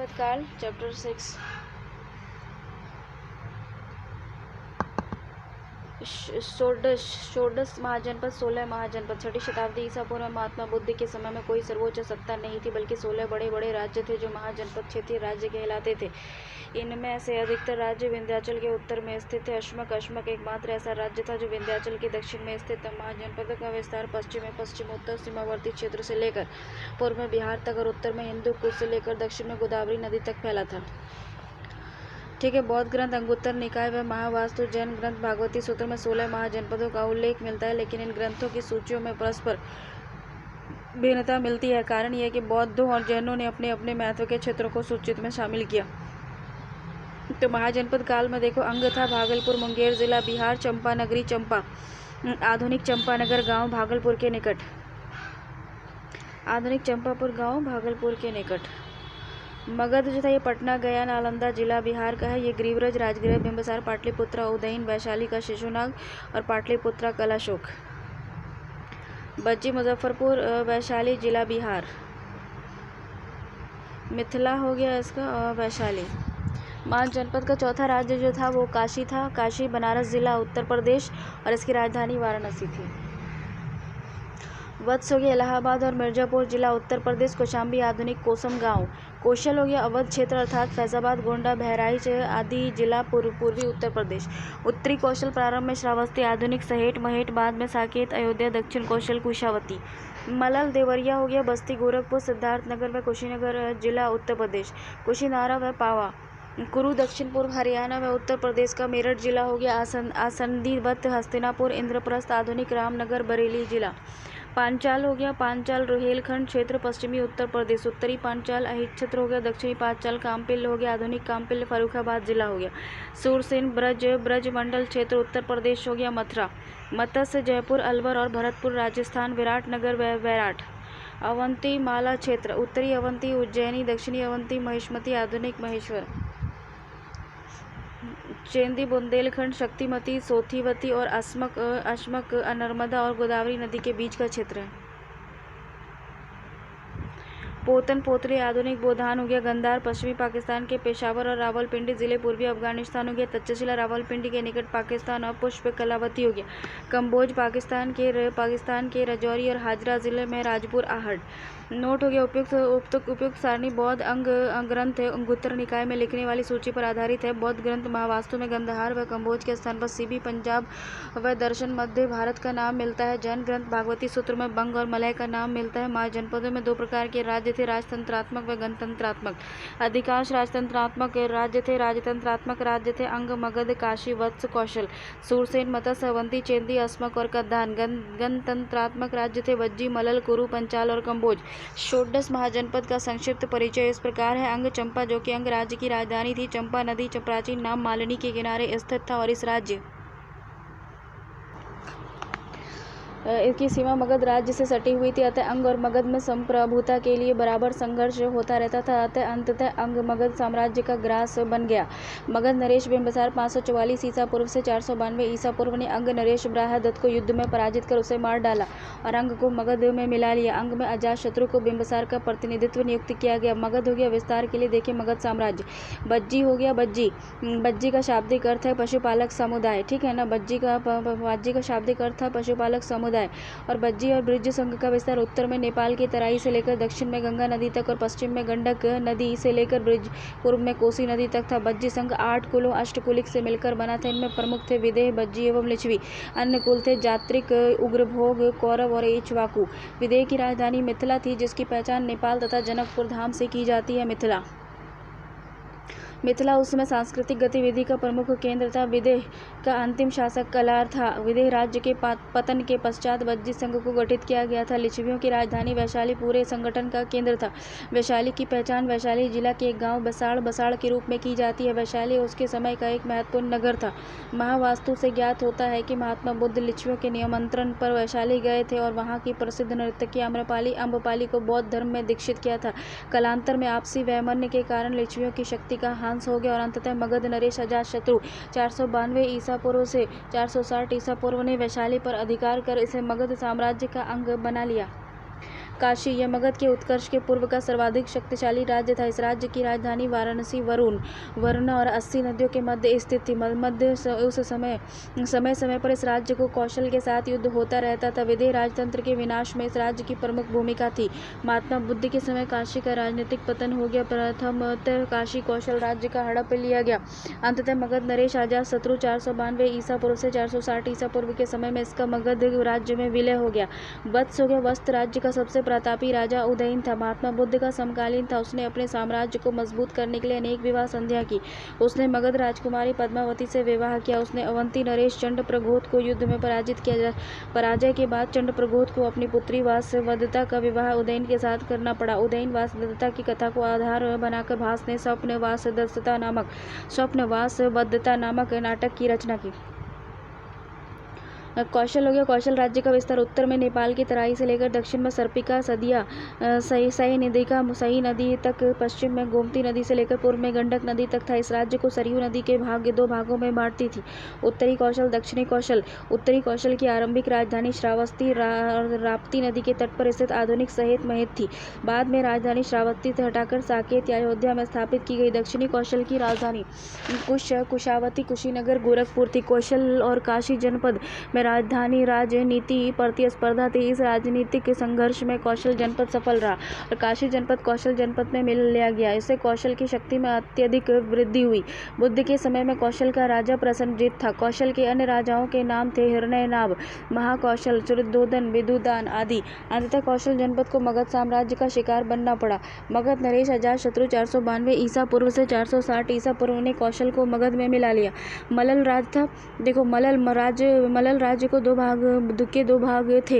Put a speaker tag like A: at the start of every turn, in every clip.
A: महाजनपद काल चैप्टर 6 षोडश महाजनपद 16 महाजनपद। 6वीं शताब्दी ईसा पूर्व में महात्मा बुद्ध के समय में कोई सर्वोच्च सत्ता नहीं थी, बल्कि 16 बड़े बड़े राज्य थे जो महाजनपद क्षेत्रीय राज्य कहलाते थे। इनमें से अधिकतर राज्य विंध्याचल के उत्तर में स्थित थे। अशमक एकमात्र ऐसा राज्य था जो विंध्याचल के दक्षिण में स्थित था। महाजनपद का विस्तार पश्चिम में पश्चिमोत्तर सीमावर्ती क्षेत्र से लेकर पूर्व में बिहार तक और उत्तर में हिंदू कुश से लेकर दक्षिण में गोदावरी नदी तक फैला था। ठीक है। बौद्ध ग्रंथ अंगुत्तर निकाय व महावास्तु, जैन ग्रंथ भागवती सूत्र में 16 महाजनपदों का उल्लेख मिलता है, लेकिन इन ग्रंथों की सूचियों में परस्पर भिन्नता मिलती है। कारण यह कि बौद्धों और जैनों ने अपने अपने महत्व के क्षेत्रों को सूचित में शामिल किया। तो महाजनपद काल में देखो, अंग था भागलपुर मुंगेर जिला बिहार, चंपा नगरी चंपा, आधुनिक चंपानगर गांव भागलपुर के निकट, आधुनिक चंपापुर गांव भागलपुर के निकट। मगध जो था ये पटना गया नालंदा जिला बिहार का है। ये ग्रीवरज, राजगृह, बिंबसार, पाटलिपुत्रा, उदयन, वैशाली का शिशुनाग और पाटलिपुत्रा कलाशोक। बज्जी मुजफ्फरपुर वैशाली जिला बिहार। मिथिला हो गया इसका और वैशाली। महाजनपद का चौथा राज्य जो था वो काशी था। काशी बनारस जिला उत्तर प्रदेश और इसकी राजधानी वाराणसी थी। वत्स हो गया इलाहाबाद और मिर्जापुर जिला उत्तर प्रदेश। कौशाम्बी आधुनिक कोसम गांव। कौशल हो गया अवध क्षेत्र अर्थात फैजाबाद, गोंडा, बहराइच आदि जिला पूर्वी उत्तर प्रदेश। उत्तरी कौशल प्रारंभ में श्रावस्ती, आधुनिक सहेट महेट, बाद में साकेत, अयोध्या, दक्षिण कौशल कुशावती। मलल देवरिया हो गया बस्ती, गोरखपुर, सिद्धार्थनगर व कुशीनगर जिला उत्तर प्रदेश। कुशीनारा व पावा। कुरु दक्षिण पूर्व हरियाणा व उत्तर प्रदेश का। मेरठ जिला हो गया आसंदीवत, हस्तिनापुर, इंद्रप्रस्थ, आधुनिक रामनगर, बरेली जिला। पांचाल हो गया पांचाल रोहेलखंड क्षेत्र पश्चिमी उत्तर प्रदेश। उत्तरी पांचाल अहित क्षेत्र हो गया। दक्षिणी पांचाल कामपिल हो गया, आधुनिक कामपिल फर्रुखाबाद जिला हो गया। सूरसेन ब्रज मंडल क्षेत्र उत्तर प्रदेश हो गया। मथुरा मत्स्य जयपुर, अलवर और भरतपुर राजस्थान। विराटनगर व वैराट। अवंती माला क्षेत्र उत्तरी अवंती उज्जैनी, दक्षिणी अवंती महिष्मती, आधुनिक महेश्वर। चेंदी बुंदेलखंड शक्तिमती, सोथीवती और अशमक नर्मदा और गोदावरी नदी के बीच का क्षेत्र है। पोतन पोतरी आधुनिक बोधान हो गया। गंधार पश्चिमी पाकिस्तान के पेशावर और रावलपिंडी जिले पूर्वी अफगानिस्तान हो गया। तक्षशिला रावलपिंडी के निकट पाकिस्तान और पुष्प कलावती हो गया। कंबोज पाकिस्तान के रजौरी और हाजरा जिले में राजपुर आहट। नोट हो गया उपयुक्त सारणी बौद्ध अंग ग्रंथ अंगुत्तर निकाय में लिखने वाली सूची पर आधारित है। बौद्ध ग्रंथ महावास्तु में गंधहार व कंबोज के स्थान पर सीबी पंजाब व दर्शन मध्य भारत का नाम मिलता है। जैन ग्रंथ भागवती सूत्र में बंग और मलय का नाम मिलता है। महाजनपदों में दो प्रकार के राज्य थे, राजतंत्रात्मक व गणतंत्रात्मक। अधिकांश राजतंत्रात्मक राज्य थे। राजतंत्रात्मक राज्य थे अंग, मगध, काशी, वत्स, कौशल, सूरसेन, मत्स्य, अवंती, चेंदी, अस्मक और कद्दान। गणतंत्रात्मक राज्य थे वज्जी, मलल, कुरु, पंचाल और कंबोज। षोडश महाजनपद का संक्षिप्त परिचय इस प्रकार है। अंग चंपा जो कि अंग राज्य की राजधानी थी। चंपा नदी प्राचीन नाम मालिनी के किनारे स्थित था और इस राज्य इसकी सीमा मगध राज्य से सटी हुई थी। अतः अंग और मगध में संप्रभुता के लिए बराबर संघर्ष होता रहता था। अतः अंततः अंग मगध साम्राज्य का ग्रास बन गया। मगध नरेश बिंबसार 544 ईसा पूर्व से 492 ईसा पूर्व ने अंग नरेश ब्राह्मदत्त को युद्ध में पराजित कर उसे मार डाला और अंग को मगध में मिला लिया। अंग में अजातशत्रु को बिंबसार का प्रतिनिधित्व नियुक्त किया गया। मगध हो गया विस्तार के लिए देखे मगध साम्राज्य। बज्जी हो गया बज्जी का शाब्दिक अर्थ है पशुपालक समुदाय। ठीक है ना। बज्जी का शाब्दिक अर्थ था पशुपालक समुदाय। और बज्जी और बृज संघ का विस्तार उत्तर में नेपाल की तराई से लेकर दक्षिण में गंगा नदी तक और पश्चिम में गंडक नदी से लेकर ब्रिज पूर्व में कोसी नदी तक था। बज्जी संघ 8 कुलों अष्टकुलिक से मिलकर बना था। इनमें प्रमुख थे विदेह, बज्जी एवं लिच्छवी। अन्य कुल थे जात्रिक, उग्रभोग, कौरव और इक्ष्वाकु। विदेह की राजधानी मिथिला थी, जिसकी पहचान नेपाल तथा जनकपुर धाम से की जाती है। मिथिला उस समय सांस्कृतिक गतिविधि का प्रमुख केंद्र था। विदेह का अंतिम शासक कलार था। विदेह राज्य के पतन के पश्चात बज्जी संघ को गठित किया गया था। लिच्छवियों की राजधानी वैशाली पूरे संगठन का केंद्र था। वैशाली की पहचान वैशाली जिला के एक गांव बसाड़ के रूप में की जाती है। वैशाली उसके समय का एक महत्वपूर्ण नगर था। महावास्तु से ज्ञात होता है कि महात्मा बुद्ध लिच्छवियों के निमंत्रण पर वैशाली गए थे और वहाँ की प्रसिद्ध नर्तकी अम्रपाली को बौद्ध धर्म में दीक्षित किया था। कालांतर में आपसी वैमनस्य के कारण लिच्छवियों की शक्ति का हो गया और अंततः मगध नरेश अजातशत्रु 492 ईसा पूर्व से 460 ईसा पूर्व ने वैशाली पर अधिकार कर इसे मगध साम्राज्य का अंग बना लिया। काशी। यह मगध के उत्कर्ष के पूर्व का सर्वाधिक शक्तिशाली राज्य था। इस राज्य की राजधानी वाराणसी वरुणा और 80 नदियों के मध्य स्थित थी। उस समय पर इस राज्य को कौशल के साथ युद्ध होता रहता था। विदेह राजतंत्र के विनाश में इस राज्य की प्रमुख भूमिका थी। महात्मा बुद्ध के समय काशी का राजनीतिक पतन हो गया। प्रथमतः काशी कौशल राज्य का हड़प लिया गया। अंततः मगध नरेश अजातशत्रु 492 ईसा पूर्व से 460 ईसा पूर्व के समय में इसका मगध राज्य में विलय हो गया। वत्स राज्य का सबसे प्रतापी राजा उदयन था। महात्मा बुद्ध का समकालीन था। उसने अपने साम्राज्य को मजबूत करने के लिए अनेक विवाह संधियां की। उसने मगध राजकुमारी पद्मावती से विवाह किया। उसने अवंती नरेश चंडप्रघोत को युद्ध में पराजित किया। पराजय के बाद चंडप्रघोत को अपनी पुत्री वासवदत्ता का विवाह उदयन के साथ करना पड़ा। उदयन वासवदत्ता की कथा को आधार बनाकर भास ने स्वप्न वासवदत्ता नामक नाटक की रचना की। कौशल हो गया। कौशल राज्य का विस्तार उत्तर में नेपाल की तराई से लेकर दक्षिण में सर्पिका सदिया सही नदी तक, पश्चिम में गोमती नदी से लेकर पूर्व में गंडक नदी तक था। इस राज्य को सरयू नदी के दो भागों में बांटती थी, उत्तरी कौशल, दक्षिणी कौशल। उत्तरी कौशल की आरंभिक राजधानी श्रावस्ती राप्ती नदी के तट पर स्थित आधुनिक सहेत महेत थी। बाद में राजधानी श्रावस्ती से हटाकर साकेत या अयोध्या में स्थापित की गई। दक्षिणी कौशल की राजधानी कुशावती, कुशीनगर, गोरखपुर थी। कौशल और काशी जनपद में राजधानी राजनीति प्रतिस्पर्धा थी। इस राजनीतिक संघर्ष में कौशल जनपद सफल रहा और काशी जनपद कौशल जनपद में मिल लिया गया। इससे कौशल की शक्ति में अत्यधिक वृद्धि हुई। बुद्ध के समय में कौशल का राजा प्रसेनजित था। कौशल के अन्य राजाओं के नाम थे हिरण्यनाभ, महाकौशल, शुद्धोधन, विदुदान आदि। अंततः कौशल जनपद को मगध साम्राज्य का शिकार बनना पड़ा। मगध नरेश अजातशत्रु 492 ईसा पूर्व से 460 ईसा पूर्व ने कौशल को मगध में मिला लिया। मलल राज था। देखो, मलल राज्य को दो भाग थे।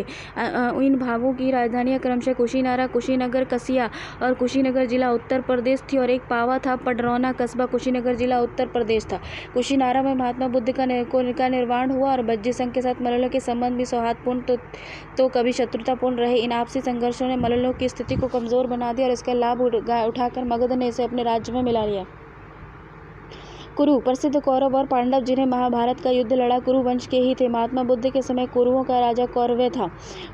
A: इन भागों की राजधानियां क्रमशः कुशीनगर कसिया और कुशीनगर जिला उत्तर प्रदेश थी, और एक पावा था। पडरौना कस्बा कुशीनगर जिला उत्तर प्रदेश था। कुशीनारा में महात्मा बुद्ध का निर्वाण हुआ और बज्जी संघ के साथ मल्लों के संबंध भी सौहार्दपूर्ण तो कभी शत्रुतापूर्ण रहे। इन आपसी संघर्षों ने मल्लों की स्थिति को कमजोर बना दिया और इसका लाभ उठाकर मगध ने इसे अपने राज्य में मिला लिया। कुरु, प्रसिद्ध कौरव और पांडव जिन्हें महाभारत का युद्ध लड़ा कुरु वंश के ही थे। महात्मा बुद्ध के समय कुरुओं का राजा कौरव था।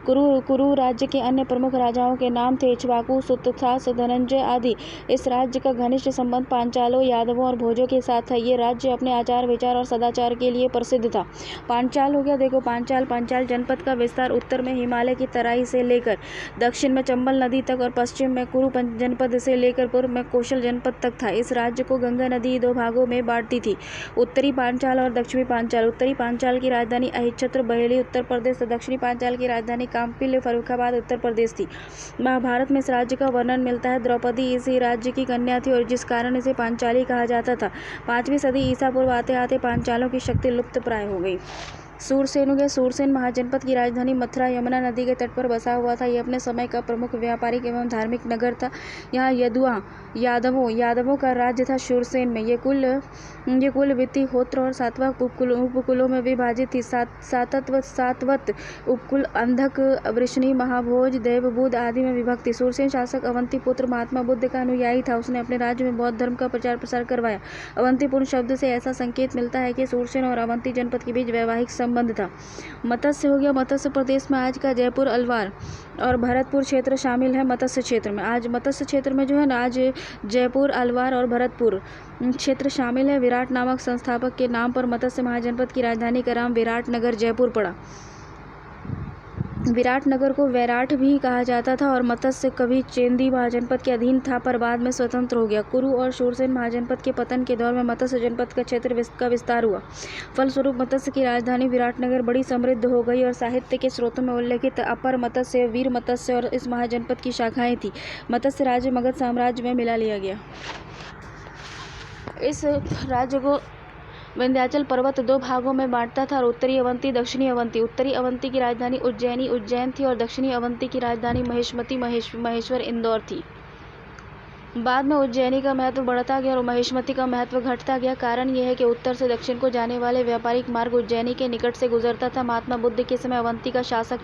A: कुरु राज्य के अन्य प्रमुख राजाओं के नाम थे इक्ष्वाकु, सुतथास, धनंजय आदि। इस राज्य का घनिष्ठ संबंध पांचालों, यादवों और भोजों के साथ था। ये राज्य अपने आचार विचार और सदाचार के लिए प्रसिद्ध था। पांचाल हो गया। देखो, पांचाल जनपद का विस्तार उत्तर में हिमालय की तराई से लेकर दक्षिण में चंबल नदी तक और पश्चिम में कुरु जनपद से लेकर पूर्व में कौशल जनपद तक था। इस राज्य को गंगा नदी दो भागों में बांटती थी, उत्तरी पांचाल और दक्षिणी पांचाल। उत्तरी पांचाल की राजधानी अहिच्छत्र बहेली उत्तर प्रदेश, दक्षिणी पांचाल की राजधानी काम्पिल फर्रुखाबाद उत्तर प्रदेश थी। महाभारत में इस राज्य का वर्णन मिलता है। द्रौपदी इसी राज्य की कन्या थी और जिस कारण इसे पांचाली कहा जाता था। 5वीं सदी ईसा पूर्व आते आते पांचालों की शक्ति लुप्त प्राय हो गई। सूरसेन हो गया। सूरसेन महाजनपद की राजधानी मथुरा यमुना नदी के तट पर बसा हुआ था। यह अपने समय का प्रमुख व्यापारिक एवं धार्मिक नगर था। यहाँ यादवों का राज्य था। सूरसेन में ये कुल वित्तिहोत्र और सातवां उपकुलों में विभाजित थी। सातवत उपकुल अंधक, वृषणी, महाभोज, देवबुद्ध आदि में विभक्त थी। सूरसेन शासक अवंती पुत्र महात्मा बुद्ध का अनुयायी था। उसने अपने राज्य में बौद्ध धर्म का प्रचार प्रसार करवाया। अवंतीपुर शब्द से ऐसा संकेत मिलता है कि सूरसेन और अवंती जनपद के बीच वैवाहिक संबंध था। मत्स्य हो गया। मत्स्य प्रदेश में आज का जयपुर, अलवार और भरतपुर क्षेत्र शामिल है। मत्स्य क्षेत्र में आज मत्स्य क्षेत्र में जो है ना, आज जयपुर, अलवार और भरतपुर क्षेत्र शामिल है। विराट नामक संस्थापक के नाम पर मत्स्य महाजनपद की राजधानी का नाम विराट नगर जयपुर पड़ा। विराट नगर को वैराट भी कहा जाता था और मत्स्य कभी चेंदी महाजनपद के अधीन था पर बाद में स्वतंत्र हो गया। कुरु और शूरसेन महाजनपद के पतन के दौर में मत्स्य जनपद का क्षेत्र का विस्तार हुआ। फलस्वरूप मत्स्य की राजधानी विराटनगर बड़ी समृद्ध हो गई और साहित्य के स्रोतों में उल्लेखित अपर मत्स्य, वीर मत्स्य और इस महाजनपद की शाखाएं थी। मत्स्य राज्य मगध साम्राज्य में मिला लिया गया। इस राज्य को विंध्याचल पर्वत दो भागों में बांटता था और उत्तरी अवंती, दक्षिणी अवंती। उत्तरी अवंती की राजधानी उज्जैन थी और दक्षिणी अवंती की राजधानी महेश्वरी इंदौर थी। बाद में उज्जैनी का महत्व बढ़ता गया और महिष्मती का महत्व घटता गया। कारण यह है कि उत्तर से दक्षिण को जाने वाले व्यापारिक मार्ग उज्जैनी के निकट से गुजरता था। महात्मा बुद्ध के समय अवंती का शासक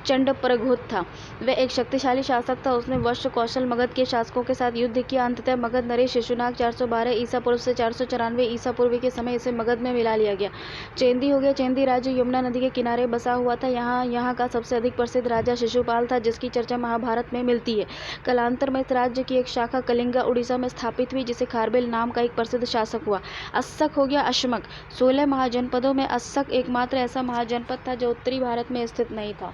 A: चंडप्रघोत था। वह एक शक्तिशाली शासक था। उसने वश कौशल मगध के शासकों के साथ युद्ध किया। अंततः मगध नरेश शिशुनाग 412 ईसा पूर्व से 494 ईसा पूर्व के समय इसे मगध में मिला लिया गया। चेंदी हो गया। चेंदी राज्य यमुना नदी के किनारे बसा हुआ था। यहाँ का सबसे अधिक प्रसिद्ध राजा शिशुपाल था, जिसकी चर्चा महाभारत में मिलती है। कालांतर में इस राज्य की एक शाखा कलिंगा उड़ीसा में स्थापित हुई, जिसे खारबेल नाम का एक प्रसिद्ध शासक हुआ। अस्सक हो गया। अशमक 16 महाजनपदों में अस्सक एकमात्र ऐसा महाजनपद था जो उत्तरी भारत में स्थित नहीं था।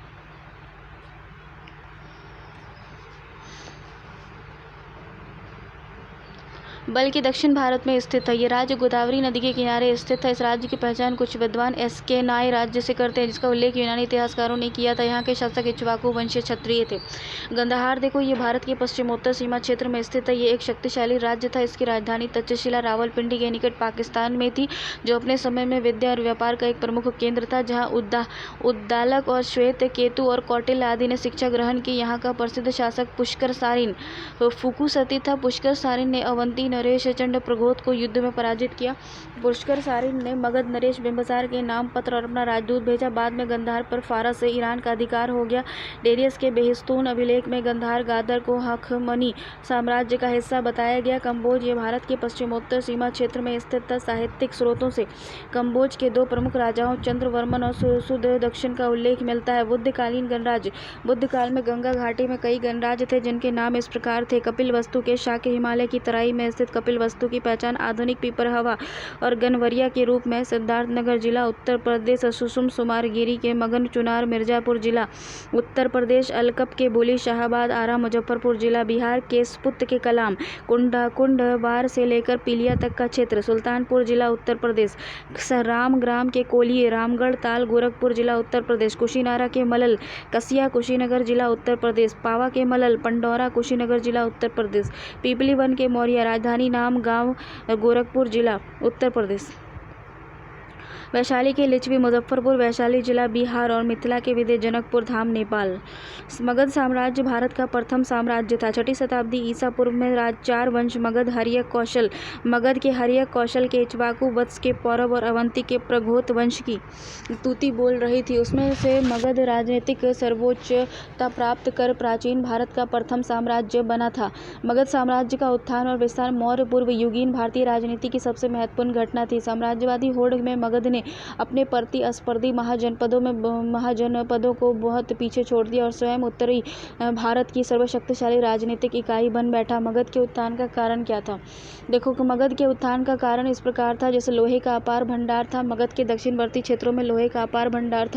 A: बल्कि दक्षिण भारत में स्थित था। यह राज्य गोदावरी नदी के किनारे स्थित था। इस राज्य की पहचान कुछ विद्वान एस्केनाई राज्य से करते हैं, जिसका उल्लेख यूनानी इतिहासकारों ने किया था। यहाँ के शासक इक्ष्वाकु वंशीय क्षत्रिय थे। गंधार देखो, ये भारत के पश्चिमोत्तर सीमा क्षेत्र में स्थित है। ये एक शक्तिशाली राज्य था। इसकी राजधानी तक्षशिला रावलपिंडी के निकट पाकिस्तान में थी, जो अपने समय में विद्या और व्यापार का एक प्रमुख केंद्र था, जहाँ उद्दालक और श्वेत केतु और कौटिल्य आदि ने शिक्षा ग्रहण की। यहाँ का प्रसिद्ध शासक पुष्कर सारिन फुकुसती था। पुष्कर सारिन ने अवंती नरेश चंडप्रघोत को युद्ध में पराजित किया। पुष्कर सारिन ने मगध नरेश बिंबिसार के नाम पत्र और अपना राजदूत भेजा। बाद में गंधार पर फारस से ईरान का अधिकार हो गया। डेरियस के बेहिस्तून अभिलेख में गंधार गादर को हखमनी साम्राज्य का हिस्सा बताया गया। कंबोज ये भारत के पश्चिमोत्तर सीमा क्षेत्र में स्थित था। साहित्यिक स्रोतों से कंबोज के दो प्रमुख राजाओं चंद्रवर्मन और सुदक्षिण का उल्लेख मिलता है। बुद्धकालीन गणराज्य। बुद्ध काल में गंगा घाटी में कई गणराज्य थे, जिनके नाम इस प्रकार थे। कपिलवस्तु के शाक्य हिमालय की तराई में स्थित कपिलवस्तु की पहचान आधुनिक पिपरहवा और गनवरिया के रूप में। सिद्धार्थनगर जिला उत्तर प्रदेश। सुसुम सुमारगिरी के मगन चुनार मिर्जापुर जिला उत्तर प्रदेश। अलकप के बुली शाहाबाद आरा मुजफ्फरपुर जिला बिहार। केसपुत के कलाम कुंडवार से लेकर पीलिया तक का क्षेत्र सुल्तानपुर जिला उत्तर प्रदेश। रामग्राम के कोलिये रामगढ़ ताल गोरखपुर जिला उत्तर प्रदेश। कुशीनारा के मलल कसिया कुशीनगर जिला उत्तर प्रदेश। पावा के मलल पंडौरा कुशीनगर जिला उत्तर प्रदेश। पीपली वन के मौर्या राजधानी नाम गांव गोरखपुर जिला उत्तर प्रदेश। वैशाली के लिच्छवी मुजफ्फरपुर वैशाली जिला बिहार और मिथिला के विदे जनकपुर धाम नेपाल। मगध साम्राज्य भारत का प्रथम साम्राज्य था। 6ठी शताब्दी ईसा पूर्व में चार वंश मगध हर्यक कौशल मगध के हर्यक कौशल के इक्ष्वाकु वत्स के पौरव और अवंती के प्रघोत वंश की तूती बोल रही थी। उसमें से मगध राजनीतिक सर्वोच्चता प्राप्त कर प्राचीन भारत का प्रथम साम्राज्य बना था। मगध साम्राज्य का उत्थान और विस्तार मौर्य पूर्व युगीन भारतीय राजनीति की सबसे महत्वपूर्ण घटना थी। साम्राज्यवादी होड़ में मगध ने अपने प्रतिस्पर्धी महाजनपदों को बहुत पीछे छोड़ दिया और स्वयं उत्तरी भारत की सर्वशक्तिशाली राजनीतिक इकाई बन बैठा। मगध के उत्थान का कारण क्या था? देखो कि मगध के उत्थान का कारण इस प्रकार था, जैसे लोहे का अपार भंडार था। मगध के दक्षिणवर्ती क्षेत्रों में लोहे का अपार भंडार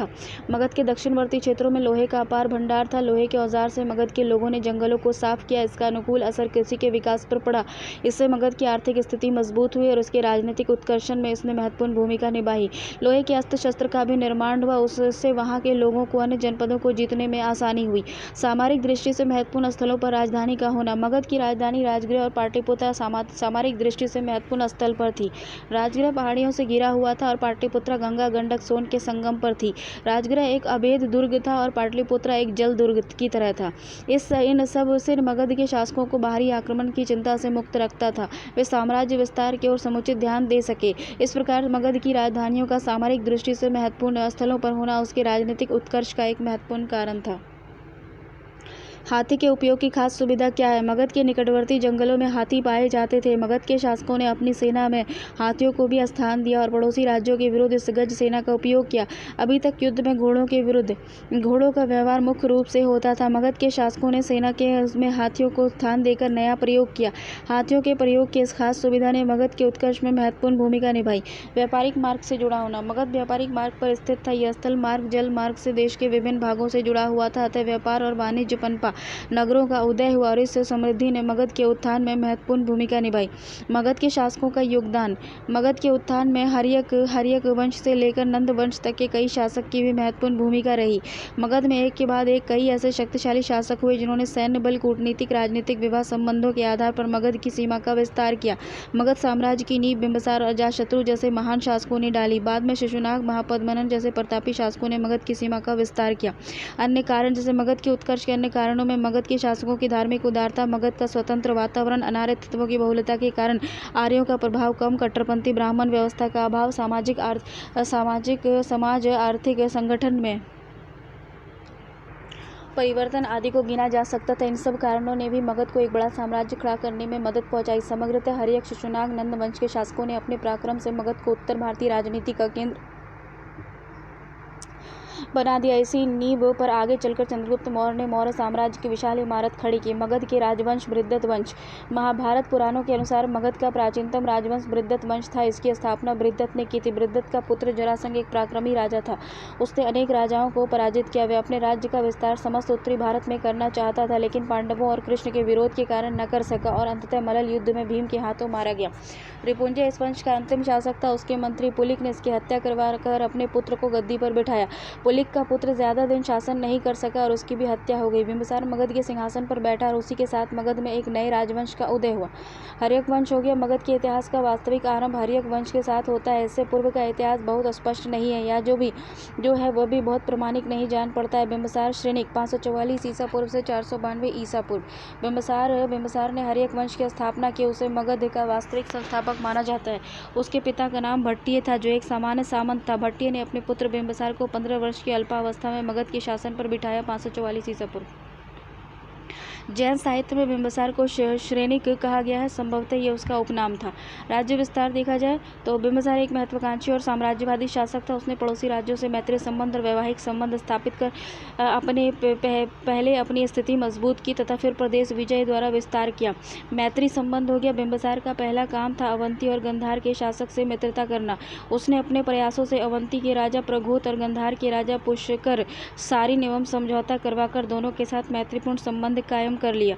A: था। लोहे के औजार से मगध के लोगों ने जंगलों को साफ किया। इसका अनुकूल असर कृषि के विकास पर पड़ा। इससे मगध की आर्थिक स्थिति मजबूत हुई और उसके राजनीतिक उत्कर्षण में इसने महत्वपूर्ण भूमिका निभाई। लोहे के अस्त्र शस्त्र का भी निर्माण हुआ। उससे वहां के लोगों को अन्य जनपदों को जीतने में आसानी हुई। सामरिक दृष्टि से महत्वपूर्ण स्थलों पर राजधानी का होना। मगध की राजधानी राजगृह और पाटलिपुत्र सामरिक दृष्टि से महत्वपूर्ण स्थल पर थी। राजगृह पहाड़ियों से घिरा हुआ था और पाटलिपुत्र गंगा गंडक सोन के संगम पर थी। राजगृह एक अभेद दुर्ग था और पाटलिपुत्र एक जल दुर्ग की तरह था। इन सब से मगध के शासकों को बाहरी आक्रमण की चिंता से मुक्त रखता था। वे साम्राज्य विस्तार की ओर समुचित ध्यान दे सके। इस प्रकार मगध की राजधानियों का सामरिक दृष्टि से महत्वपूर्ण स्थलों पर होना उसके राजनीतिक उत्कर्ष का एक महत्वपूर्ण कारण था। हाथी के उपयोग की खास सुविधा क्या है? मगध के निकटवर्ती जंगलों में हाथी पाए जाते थे। मगध के शासकों ने अपनी सेना में हाथियों को भी स्थान दिया और पड़ोसी राज्यों के विरुद्ध इस गज सेना का उपयोग किया। अभी तक युद्ध में घोड़ों के विरुद्ध घोड़ों का व्यवहार मुख्य रूप से होता था। मगध के शासकों ने सेना के में हाथियों को स्थान देकर नया प्रयोग किया। हाथियों के प्रयोग की इस खास सुविधा ने मगध के उत्कर्ष में महत्वपूर्ण भूमिका निभाई। व्यापारिक मार्ग से जुड़ा होना। मगध व्यापारिक मार्ग पर स्थित था। यह स्थल मार्ग जल मार्ग से देश के विभिन्न भागों से जुड़ा हुआ था, अतः व्यापार और वाणिज्य पनपा। नगरों का उदय हुआ और इस समृद्धि ने मगध के उत्थान में महत्वपूर्ण भूमिका निभाई। मगध के शासकों का योगदान। मगध के उत्थान में हर्यक वंश से लेकर नंद वंश तक के कई शासक की भी महत्वपूर्ण भूमिका रही। मगध में एक के बाद एक कई ऐसे शक्तिशाली शासक हुए जिन्होंने सैन्य बल, कूटनीतिक, राजनीतिक, विवाह संबंधों के आधार पर मगध की सीमा का विस्तार किया। मगध साम्राज्य की नींव बिंबिसार और अजातशत्रु जैसे महान शासकों ने डाली। बाद में शिशुनाग, महापद्मनन जैसे प्रतापी शासकों ने मगध की सीमा का विस्तार किया। अन्य कारण, जैसे मगध के उत्कर्ष के अन्य कारणों में मगध के शासकों की धार्मिक उदारता, मगध का स्वतंत्र वातावरण, अनार्य तत्वों की बहुलता के कारण आर्यों का प्रभाव कम, कट्टरपंथी ब्राह्मण व्यवस्था का अभाव, समाज आर्थिक संगठन में परिवर्तन आदि को गिना जा सकता था। इन सब कारणों ने भी मगध को एक बड़ा साम्राज्य खड़ा करने में मदद पहुंचाई। समग्रतः हर्यक शिशुनाग नंद वंश के शासकों ने अपने पराक्रम से मगध को उत्तर भारतीय राजनीति का केंद्र बना दिया। इसी नींव पर आगे चलकर चंद्रगुप्त मौर्य ने मौर्य साम्राज्य की विशाल इमारत खड़ी की। मगध के राजवंश बृहद्रथ वंश। महाभारत पुराणों के अनुसार मगध का प्राचीनतम राजवंश बृहद्रथ वंश था। इसकी स्थापना बृहद्रथ ने की थी। बृहद्रथ का पुत्र जरासंध एक पराक्रमी राजा था। उसने अनेक राजाओं को पराजित किया। वह अपने राज्य का विस्तार समस्त उत्तरी भारत में करना चाहता था, लेकिन पांडवों और कृष्ण के विरोध के कारण न कर सका और अंततः मल्ल युद्ध में भीम के हाथों मारा गया। रिपुंजय इस वंश का अंतिम शासक था। उसके मंत्री पुलिक ने इसकी हत्या करवाकर अपने पुत्र को गद्दी पर बिठाया। पुलिक का पुत्र ज्यादा दिन शासन नहीं कर सका और उसकी भी हत्या हो गई। बिंबिसार मगध के सिंहासन पर बैठा और उसी के साथ मगध में एक नए राजवंश का उदय हुआ। हर्यक वंश हो गया। मगध के इतिहास का वास्तविक आरंभ हर्यक वंश के साथ होता है। इससे पूर्व का इतिहास बहुत स्पष्ट नहीं है, या जो है वह भी बहुत प्रामाणिक नहीं जान पड़ता है। बिंबिसार श्रेणिक 544 ईसा पूर्व से 492 ईसा पूर्व। बिंबिसार ने हर्यक वंश की स्थापना की। उसे मगध का वास्तविक संस्थापक माना जाता है। उसके पिता का नाम भट्टिय था, जो एक सामान्य सामंत था। भट्टिय ने अपने पुत्र बिंबिसार को 15 वर्ष की अल्पावस्था में मगध के शासन पर बिठाया। 544 ईसा पूर्व। जैन साहित्य में बिंबिसार को श्रेणिक कहा गया है। संभवतः यह उसका उपनाम था। राज्य विस्तार देखा जाए तो बिंबिसार एक महत्वाकांक्षी और साम्राज्यवादी शासक था। उसने पड़ोसी राज्यों से मैत्री संबंध और वैवाहिक संबंध स्थापित कर पहले अपनी स्थिति मजबूत की तथा फिर प्रदेश विजय द्वारा विस्तार किया। मैत्री संबंध हो गया। बिंबिसार का पहला काम था अवंती और गंधार के शासक से मित्रता करना। उसने अपने प्रयासों से अवंती के राजा प्रघोत और गंधार के राजा पुष्कर सारिन एवं समझौता करवाकर दोनों के साथ मैत्रीपूर्ण संबंध कायम कर लिया।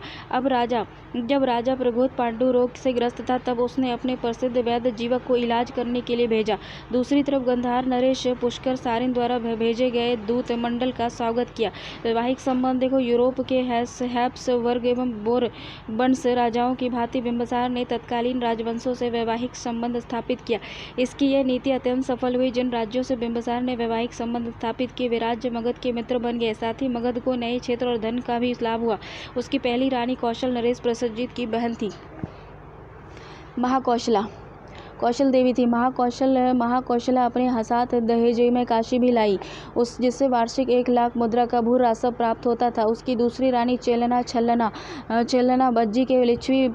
A: जब राजा प्रघोत पांडु रोग से ग्रस्त था, तब उसने अपने प्रसिद्ध वैद्य जीवक को इलाज करने के लिए भेजा। दूसरी तरफ गंधार नरेश पुष्कर सारिन द्वारा भेजे गए दूत मंडल का स्वागत किया। वैवाहिक संबंध देखो। यूरोप के हैप्स वर्ग एवं बोरबन्स राजाओं की भांति बिंबिसार ने तत्कालीन राजवंशों से वैवाहिक संबंध स्थापित किया। इसकी यह नीति अत्यंत सफल हुई। जिन राज्यों से बिंबिसार ने वैवाहिक संबंध स्थापित किए, वे राज्य मगध के मित्र बन गए। साथ ही मगध को नए क्षेत्र और धन का भी लाभ हुआ। उसकी पहली रानी कौशल नरेश प्रसेनजीत की बहन थी। कौशल देवी थी। महाकौशला अपने साथ दहेज में काशी भी लाई, जिससे वार्षिक 1 लाख मुद्रा का भू राजस्व प्राप्त होता था। उसकी दूसरी रानी छलना बज्जी के लिच्छवी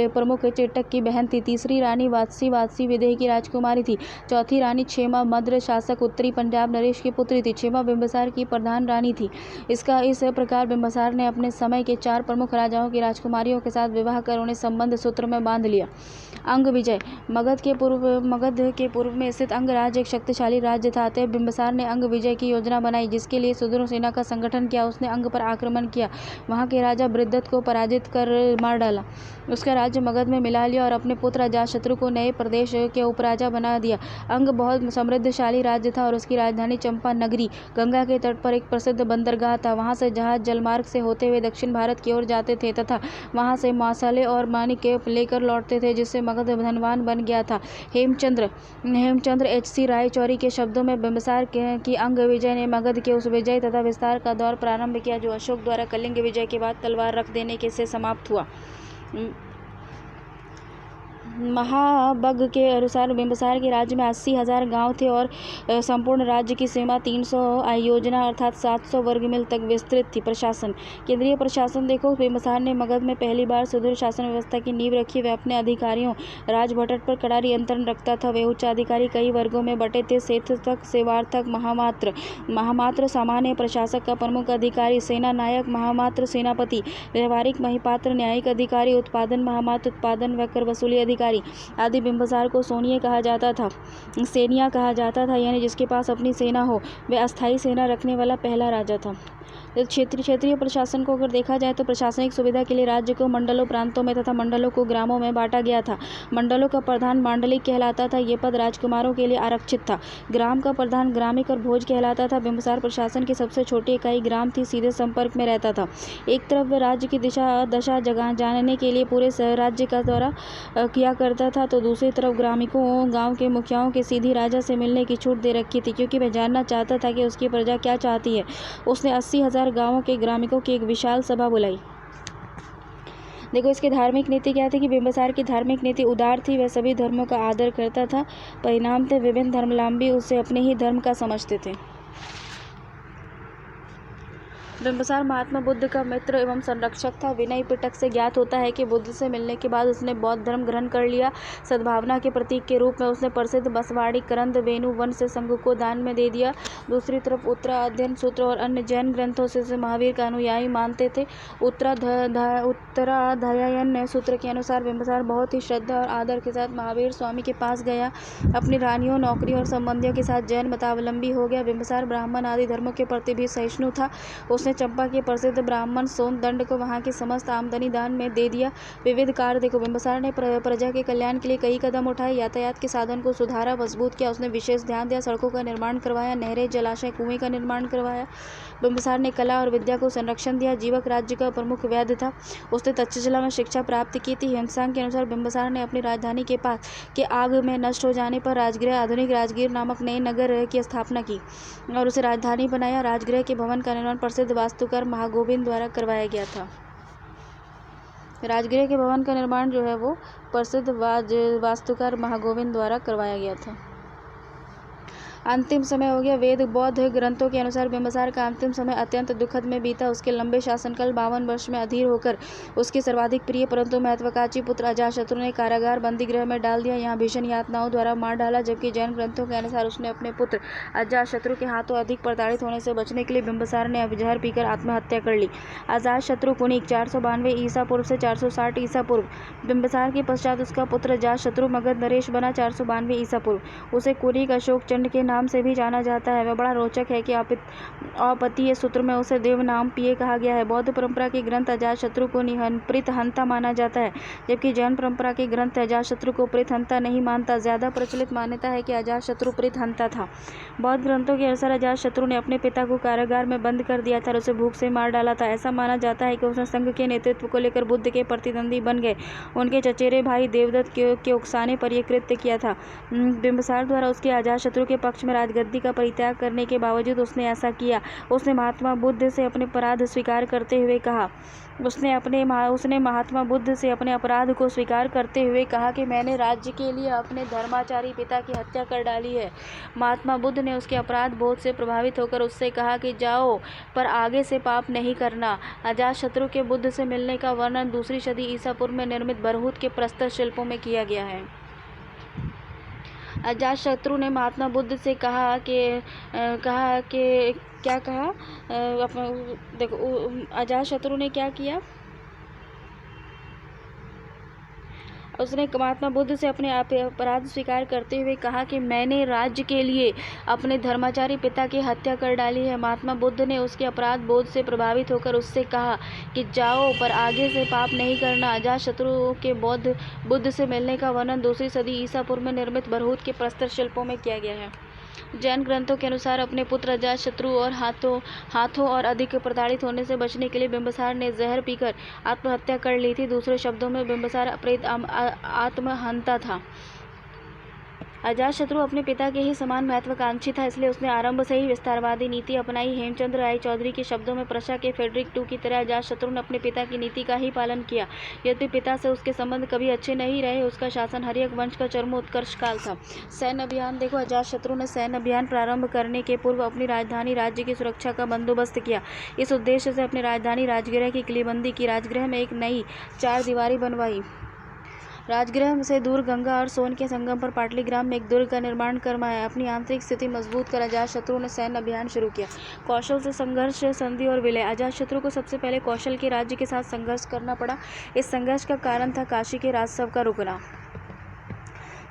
A: प्रमुख चेटक की बहन थी। तीसरी रानी वात्सी विदेह की राजकुमारी थी। चौथी रानी क्षेमा मद्र शासक उत्तरी पंजाब नरेश की पुत्री थी। क्षेमा बिंबिसार की प्रधान रानी थी। इस प्रकार बिंबिसार ने अपने समय के 4 प्रमुख राजाओं की राजकुमारियों के साथ विवाह कर उन्हें संबंध सूत्र में बांध लिया। अंग विजय। मगध के पूर्व में स्थित अंग राज्य एक शक्तिशाली राज्य था। अतः बिंबिसार ने अंग विजय की योजना बनाई, जिसके लिए सुदृढ़ सेना का संगठन किया। उसने अंग पर आक्रमण किया, वहां के राजा बृहद्रथ को पराजित कर मार डाला। उसका राज्य मगध में मिला लिया और अपने पुत्र अजातशत्रु को नए प्रदेश के उपराजा बना दिया। अंग बहुत समृद्धशाली राज्य था और उसकी राजधानी चंपा नगरी गंगा के तट पर एक प्रसिद्ध बंदरगाह था। वहां से जहाज जलमार्ग से होते हुए दक्षिण भारत की ओर जाते थे तथा वहां से मसाले और माणिक्य लेकर लौटते थे, जिससे मगध धनवान बन गया था। हेमचंद्र H.C. रायचौरी के शब्दों में बिंबिसार की अंग विजय ने मगध के उस विजय तथा विस्तार का दौर प्रारंभ किया, जो अशोक द्वारा कलिंग विजय के बाद तलवार रख देने से समाप्त हुआ। महाबग के अनुसार बिंबिसार के राज्य में 80,000 गांव थे और संपूर्ण राज्य की सीमा 300 योजना अर्थात 700 वर्ग मील तक विस्तृत थी। प्रशासन। केंद्रीय प्रशासन देखो। बिंबिसार ने मगध में पहली बार सुदृढ़ शासन व्यवस्था की नींव रखी। वह अपने अधिकारियों राजभटट पर कड़ा नियंत्रण रखता था। वे उच्च अधिकारी कई वर्गों में बटे थे। सेनाध्यक्ष, सेवार्थक, महामात्र सामान्य प्रशासक का प्रमुख अधिकारी, सेना नायक, महामात्र सेनापति, व्यवहारिक महिपात्र, न्यायिक अधिकारी, उत्पादन महामात्र, उत्पादन व कर वसूली अधिकारी आदि। बिंबिसार को सैनिया कहा जाता था, यानी जिसके पास अपनी सेना हो। वह अस्थायी सेना रखने वाला पहला राजा था। क्षेत्रीय प्रशासन को अगर देखा जाए तो प्रशासनिक सुविधा के लिए राज्य को मंडलों, प्रांतों में तथा मंडलों को ग्रामों में बांटा गया था। मंडलों का प्रधान मांडलिक कहलाता था। ये पद राजकुमारों के लिए आरक्षित था। ग्राम का प्रधान ग्रामिक और भोज कहलाता था। बिंबिसार प्रशासन की सबसे छोटी इकाई ग्राम थी, सीधे संपर्क में रहता था। एक तरफ वह राज्य की दशा जानने के लिए पूरे राज्य का दौरा किया करता था, तो दूसरी तरफ ग्रामीणों, गाँव के मुखियाओं के सीधी राजा से मिलने की छूट दे रखी थी, क्योंकि वह जानना चाहता था कि उसकी प्रजा क्या चाहती है। उसने 80,000 10,000 गांवों के ग्रामीणों की एक विशाल सभा बुलाई। देखो इसकी धार्मिक नीति क्या थी कि बिंबिसार की धार्मिक नीति उदार थी। वह सभी धर्मों का आदर करता था। परिणामतः विभिन्न धर्मावलंबी उसे अपने ही धर्म का समझते थे। बिंबिसार महात्मा बुद्ध का मित्र एवं संरक्षक था। विनय पिटक से ज्ञात होता है कि बुद्ध से मिलने के बाद उसने बौद्ध धर्म ग्रहण कर लिया। सद्भावना के प्रतीक के रूप में उसने प्रसिद्ध बसवाड़ी करंद वेणु वन से संघ को दान में दे दिया। दूसरी तरफ उत्तराध्ययन सूत्र और अन्य जैन ग्रंथों से महावीर का अनुयायी मानते थे। उत्तराध्यायन सूत्र के अनुसार बिंबिसार बहुत ही श्रद्धा और आदर के साथ महावीर स्वामी के पास गया। अपनी रानियों, नौकरियों और संबंधियों के साथ जैन मतावलंबी हो गया। बिंबिसार ब्राह्मण आदि धर्मों के प्रति भी सहिष्णु था। उसने चंपा के प्रसिद्ध ब्राह्मण सोमदंड को वहां की समस्त आमदनी दान में दे दिया। विविध कार्य देखो बिंबिसार ने प्रजा के कल्याण के लिए कई कदम उठाए। यातायात के साधन को सुधारा, मजबूत किया। उसने विशेष ध्यान दिया, सड़कों का निर्माण करवाया, नहरें, जलाशय, कुएं का निर्माण करवाया। बिंबिसार ने कला और विद्या को संरक्षण दिया। जीवक राज्य का प्रमुख वैद्य था। उसने तक्षशिला में शिक्षा प्राप्त की थी। हिंसांग के अनुसार बिंबिसार ने अपनी राजधानी के पास के आग में नष्ट हो जाने पर राजगृह आधुनिक राजगीर नामक नए नगर की स्थापना की और उसे राजधानी बनाया। राजगृह के भवन का निर्माण प्रसिद्ध वास्तुकार महागोविंद द्वारा करवाया गया था। राजगृह के भवन का निर्माण जो है वो प्रसिद्ध वास्तुकार महागोविंद द्वारा करवाया गया था। अंतिम समय हो गया। वेद बौद्ध ग्रंथों के अनुसार बिंबिसार का अंतिम समय अत्यंत दुखद में बीता। उसके लंबे शासनकाल 52 वर्ष में अधीर होकर उसके सर्वाधिक प्रिय परंतु महत्वाकांक्षी पुत्र अजातशत्रु ने कारागार बंदी गृह में डाल दिया। यहाँ भीषण यातनाओं द्वारा मार डाला। जबकि जैन ग्रंथों के अनुसार उसने अपने पुत्र अजातशत्रु के हाथों अधिक प्रताड़ित होने से बचने के लिए बिंबिसार ने जहर पीकर आत्महत्या कर ली। अजातशत्रु कुनिक 492 ईसा पूर्व से 460 ईसा पूर्व। बिंबिसार के पश्चात उसका पुत्र अजातशत्रु मगध नरेश बना 492 ईसा पूर्व। उसे कुनिक अशोक चंड के नाम से भी जाना जाता है। वह बड़ा रोचक है कि औपतीय सूत्र में उसे देव नाम पिए कहा गया है। बौद्ध परंपरा के ग्रंथ अजातशत्रु को प्रीतहंता माना जाता है, जबकि जैन परंपरा के ग्रंथ अजातशत्रु को प्रीतहंता नहीं मानता। ज्यादा प्रचलित मान्यता है कि अजातशत्रु प्रीतहंता था। बौद्ध ग्रंथों के अनुसार अजातशत्रु ने अपने पिता को कारागार में बंद कर दिया था और उसे भूख से मार डाला था। ऐसा माना जाता है कि उसने संघ के नेतृत्व को लेकर बुद्ध के प्रतिद्वंदी बन गए। उनके चचेरे भाई देवदत्त के उकसाने पर यह कृत्य किया था। बिंबिसार द्वारा उसके अजातशत्रु के पक्ष में राजगद्दी का परित्याग करने के बावजूद उसने ऐसा किया। उसने महात्मा बुद्ध से अपने अपराध स्वीकार करते हुए कहा उसने महात्मा बुद्ध से अपने अपराध को स्वीकार करते हुए कहा कि मैंने राज्य के लिए अपने धर्माचारी पिता की हत्या कर डाली है। महात्मा बुद्ध ने उसके अपराध बोध से प्रभावित होकर उससे कहा कि जाओ पर आगे से पाप नहीं करना। अजातशत्रु के बुद्ध से मिलने का वर्णन 2री सदी ईसा पूर्व में निर्मित बरहूत के प्रस्तर शिल्पों में किया गया है। अजातशत्रु ने महात्मा बुद्ध से कहा कि क्या कहा। देखो अजातशत्रु ने क्या किया, उसने महात्मा बुद्ध से अपने अपराध स्वीकार करते हुए कहा कि मैंने राज्य के लिए अपने धर्माचारी पिता की हत्या कर डाली है। महात्मा बुद्ध ने उसके अपराध बोध से प्रभावित होकर उससे कहा कि जाओ पर आगे से पाप नहीं करना। अजातशत्रु के बुद्ध से मिलने का वर्णन 2री सदी ईसा पूर्व में निर्मित बरहूत के प्रस्तर शिल्पों में किया गया है। जैन ग्रंथों के अनुसार अपने पुत्र अजातशत्रु और हाथों और अधिक प्रताड़ित होने से बचने के लिए बिंबिसार ने जहर पीकर आत्महत्या कर ली थी। दूसरे शब्दों में बिंबिसार आत्महंता था। अजातशत्रु अपने पिता के ही समान महत्वाकांक्षी था, इसलिए उसने आरंभ से ही विस्तारवादी नीति अपनाई। हेमचंद्र राय चौधरी के शब्दों में प्रशा के फेडरिक II की तरह अजातशत्रु ने अपने पिता की नीति का ही पालन किया। यद्यपि पिता से उसके संबंध कभी अच्छे नहीं रहे, उसका शासन हर्यक वंश का चरमोत्कर्ष काल था। सैन्य अभियान देखो अजातशत्रु ने सैन्य अभियान प्रारंभ करने के पूर्व अपनी राजधानी राज्य की सुरक्षा का बंदोबस्त किया। इस उद्देश्य से अपनी राजधानी राजगृह की किलेबंदी की। राजगृह में एक नई 4 दीवारी बनवाई। राजगृह से दूर गंगा और सोन के संगम पर पाटलीग्राम में एक दुर्ग का निर्माण करवाया। अपनी आंतरिक स्थिति मजबूत कर अजातशत्रु ने सैन्य अभियान शुरू किया। कौशल से संघर्ष, संधि और विलय। अजातशत्रु को सबसे पहले कौशल के राज्य के साथ संघर्ष करना पड़ा। इस संघर्ष का कारण था काशी के राजसव का रुकना।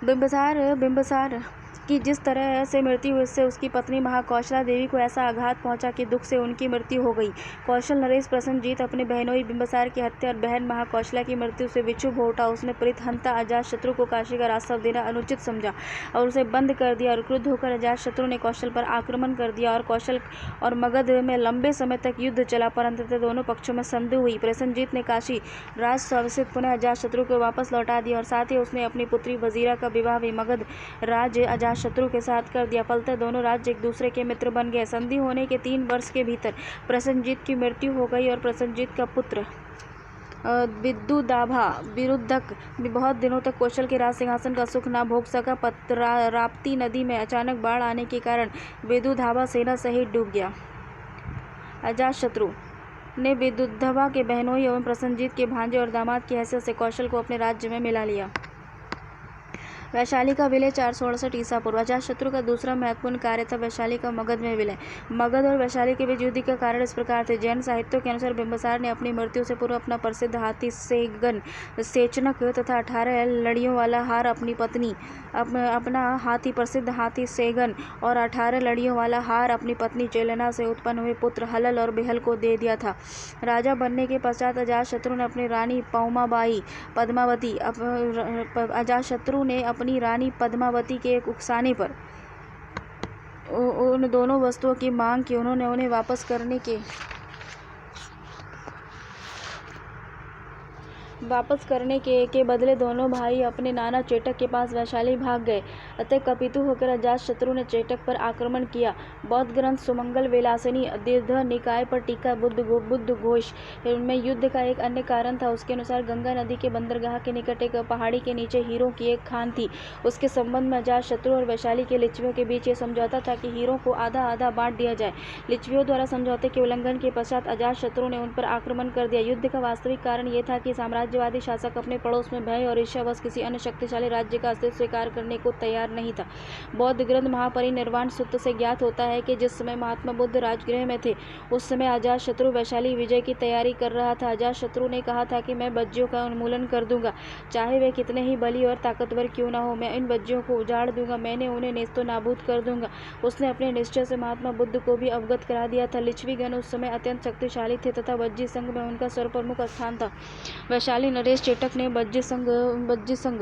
A: बिंबिसार की जिस तरह से मृत्यु हुई, इससे उसकी पत्नी महाकौशला देवी को ऐसा आघात पहुंचा कि दुख से उनकी मृत्यु हो गई। कौशल नरेश प्रसन्नजीत अपने बहनोई बिंबिसार की हत्या और बहन महाकौशला की मृत्यु से विक्षुब्ध हो उठा। उसने प्रीतहंता अजातशत्रु को काशी का राजसव देना अनुचित समझा और उसे बंद कर दिया और क्रुद्ध होकर अजातशत्रु ने कौशल पर आक्रमण कर दिया और कौशल और मगध में लंबे समय तक युद्ध चला, परंतु दोनों पक्षों में संधि हुई। प्रसन्नजीत ने काशी राजसव से पुनः अजातशत्रु को वापस लौटा दिया और साथ ही उसने अपनी पुत्री वजीरा का विवाह भी मगध राज अजातशत्रु अजातशत्रु के साथ कर दिया। फलतः दोनों राज्य एक दूसरे के मित्र बन गए। संधि होने के 3 वर्ष के भीतर प्रसेनजीत की मृत्यु हो गई और प्रसेनजीत का पुत्र विद्युदाभा विरुद्धक बहुत दिनों तक कौशल के राज सिंहासन का सुख न भोग सका। राप्ती नदी में अचानक बाढ़ आने के कारण विद्युदाभा सेना सहित डूब गया। अजातशत्रु ने विद्युदाभा के बहनोई एवं प्रसेनजीत के भांजे और दामाद की हैसियत से कौशल को अपने राज्य में मिला लिया। वैशाली का विलय 468 ईसा पूर्व। अजातशत्रु का दूसरा महत्वपूर्ण कार्य था वैशाली का मगध में विलय। मगध और वैशाली के बीच युद्ध का कारण इस प्रकार थे। जैन साहित्यों के अनुसार बिंबिसार ने अपनी मृत्यु से पूर्व अपना प्रसिद्ध हाथी सेगन सेचनक तथा 18 लड़ियों वाला हार अपनी पत्नी अपना हाथी प्रसिद्ध हाथी सेगन और 18 लड़ियों वाला हार अपनी पत्नी चेलेना से उत्पन्न हुए पुत्र हलल और बेहल को दे दिया था। राजा बनने के पश्चात अजातशत्रु ने अपनी रानी अपनी रानी पद्मावती के उकसाने पर उन दोनों वस्तुओं की मांग की। उन्होंने उन्हें वापस करने के बदले दोनों भाई अपने नाना चेटक के पास वैशाली भाग गए। अतः कपितु होकर अजातशत्रु ने चेटक पर आक्रमण किया। बौद्ध ग्रंथ सुमंगल विलासिनी दीर्घ निकाय पर टीका बुद्ध घोष में युद्ध का एक अन्य कारण था। उसके अनुसार गंगा नदी के बंदरगाह के निकट एक पहाड़ी के नीचे हीरों की एक खान थी। उसके संबंध में अजातशत्रु और वैशाली के लिच्छवियों के बीच ये समझौता था कि हीरों को आधा आधा बांट दिया जाए। लिच्छवियों द्वारा समझौते के उल्लंघन के पश्चात अजातशत्रु ने उन पर आक्रमण कर दिया। युद्ध का वास्तविक कारण ये था कि साम्राज्यवादी शासक अपने पड़ोस में भय और ईर्ष्यावश किसी अन्य शक्तिशाली राज्य का अस्तित्व स्वीकार करने को तैयार नहीं था। बौद्ध ग्रंथ महापरिनिर्वाण सूत्र से ज्ञात होता है कि जिस समय महात्मा बुद्ध राजगृह में थे उस समय अजातशत्रु वैशाली विजय की तैयारी कर रहा था। अजातशत्रु ने कहा था कि मैं बज्जियों का उन्मूलन कर दूंगा, चाहे वे कितने ही बली और ताकतवर क्यों न हो। मैं इन बज्जियों को उजाड़ दूंगा, मैंने उन्हें नेस्तो नाबूद कर दूंगा। उसने अपने निश्चय से महात्मा बुद्ध को भी अवगत करा दिया था। लिच्छवीगण उस समय अत्यंत शक्तिशाली थे तथा बज्जी संघ में उनका सर्वप्रमुख स्थान था। वैशाली नरेश चेटक ने बज्जी संघ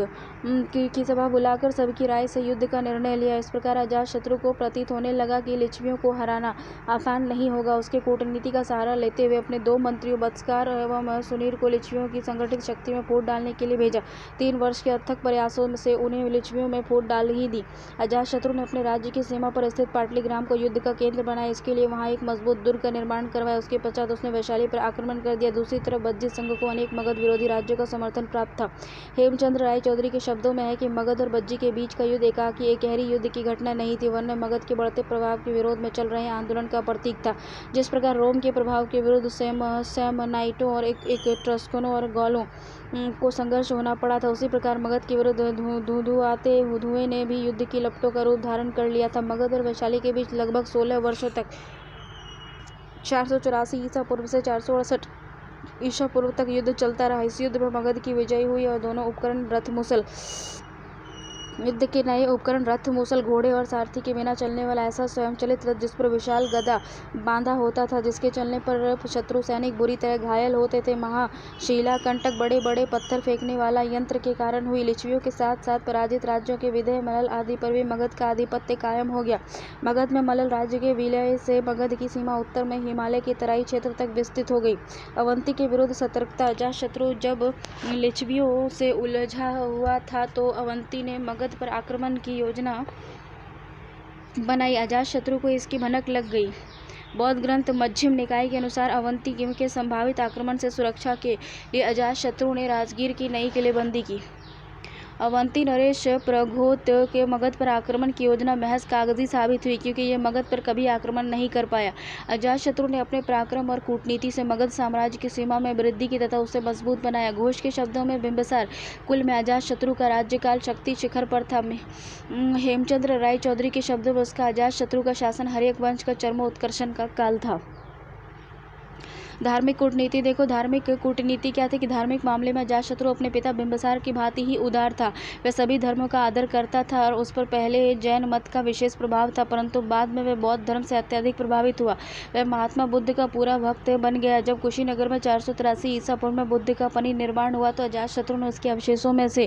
A: की सभा बुलाकर सबकी राय से युद्ध का निर्णय लिया। इस प्रकार अजातशत्रु को प्रतीत होने लगा कि लिच्छवियों को हराना आसान नहीं होगा। उसके कूटनीति का सहारा लेते हुए अपने 2 मंत्रियों बत्सकार एवं सुनीर को लिच्छवियों की संगठित शक्ति में फूट डालने के लिए भेजा। 3 वर्ष के अथक प्रयासों से उन्हें लिच्छवियों में फूट डाल ही दी। अजातशत्रु ने अपने राज्य की सीमा पर स्थित पाटलीग्राम को युद्ध का केंद्र बनाया। इसके लिए वहां एक मजबूत दुर्ग का निर्माण करवाया। उसके पश्चात उसने वैशाली पर आक्रमण कर दिया। दूसरी तरफ बज्जी संघ को अनेक मगध विरोधी राज्यों का समर्थन प्राप्त था। हेमचंद्र राय चौधरी के शब्दों में है कि मगध और बज्जी के बीच का युद्ध एकाकी एक गहरी युद्ध की घटना नहीं थी, वरना मगध के बढ़ते प्रभाव के विरोध में चल रहे आंदोलन का प्रतीक था। जिस प्रकार रोम के प्रभाव के विरुद्ध सैमनाइटों और एक ट्रस्कोनों और गौलों को संघर्ष होना पड़ा था, उसी प्रकार मगध के विरुद्ध धुआते धुएं ने भी युद्ध की लपटों का रूप धारण कर लिया था। मगध और वैशाली के बीच लगभग 16 वर्षों तक 484 ईसा पूर्व से 468 ईसा पूर्व तक युद्ध चलता रहा। इस युद्ध में मगध की विजय हुई और दोनों उपकरण युद्ध के नए उपकरण रथ, मुसल, घोड़े और सारथी के बिना चलने वाला ऐसा स्वयंचलित रथ जिस पर विशाल गदा बांधा होता था, जिसके चलने पर शत्रु सैनिक बुरी तरह घायल होते थे। महाशिला कंटक, बड़े बड़े पत्थर फेंकने वाला यंत्र के कारण हुई। लिच्छवियों के साथ साथ पराजित राज्यों के विदेह, मलल आदि पर भी मगध का आधिपत्य कायम हो गया। मगध में मलल राज्य के विलय से मगध की सीमा उत्तर में हिमालय के तराई क्षेत्र तक विस्तृत हो गई। अवंती के विरुद्ध सतर्कता। अजातशत्रु जब लिच्छवियों से उलझा हुआ था तो अवंती ने मगध पर आक्रमण की योजना बनाई। अजातशत्रु को इसकी भनक लग गई। बौद्ध ग्रंथ मध्यम निकाय के अनुसार अवंती के संभावित आक्रमण से सुरक्षा के लिए अजातशत्रु ने राजगीर की नई किलेबंदी की। अवंती नरेश प्रघोत के मगध पर आक्रमण की योजना महज कागजी साबित हुई, क्योंकि यह मगध पर कभी आक्रमण नहीं कर पाया। अजातशत्रु ने अपने पराक्रम और कूटनीति से मगध साम्राज्य की सीमा में वृद्धि की तथा उसे मजबूत बनाया। घोष के शब्दों में बिंबिसार कुल में अजातशत्रु का राज्यकाल शक्ति शिखर पर था। हेमचंद्र राय चौधरी के शब्दों में उसका अजातशत्रु का शासन हर्यक वंश का चरमोत्कर्षण का काल था। धार्मिक कूटनीति देखो। धार्मिक कूटनीति क्या थी कि धार्मिक मामले में अजातशत्रु अपने पिता बिंबिसार की भांति ही उदार था। वह सभी धर्मों का आदर करता था और उस पर पहले जैन मत का विशेष प्रभाव था, परंतु बाद में वह बौद्ध धर्म से अत्यधिक प्रभावित हुआ। वह महात्मा बुद्ध का पूरा भक्त बन गया। जब कुशीनगर में 483 ईसा पूर्व में बुद्ध का परिनिर्वाण हुआ तो अजातशत्रु ने उसके अवशेषों में से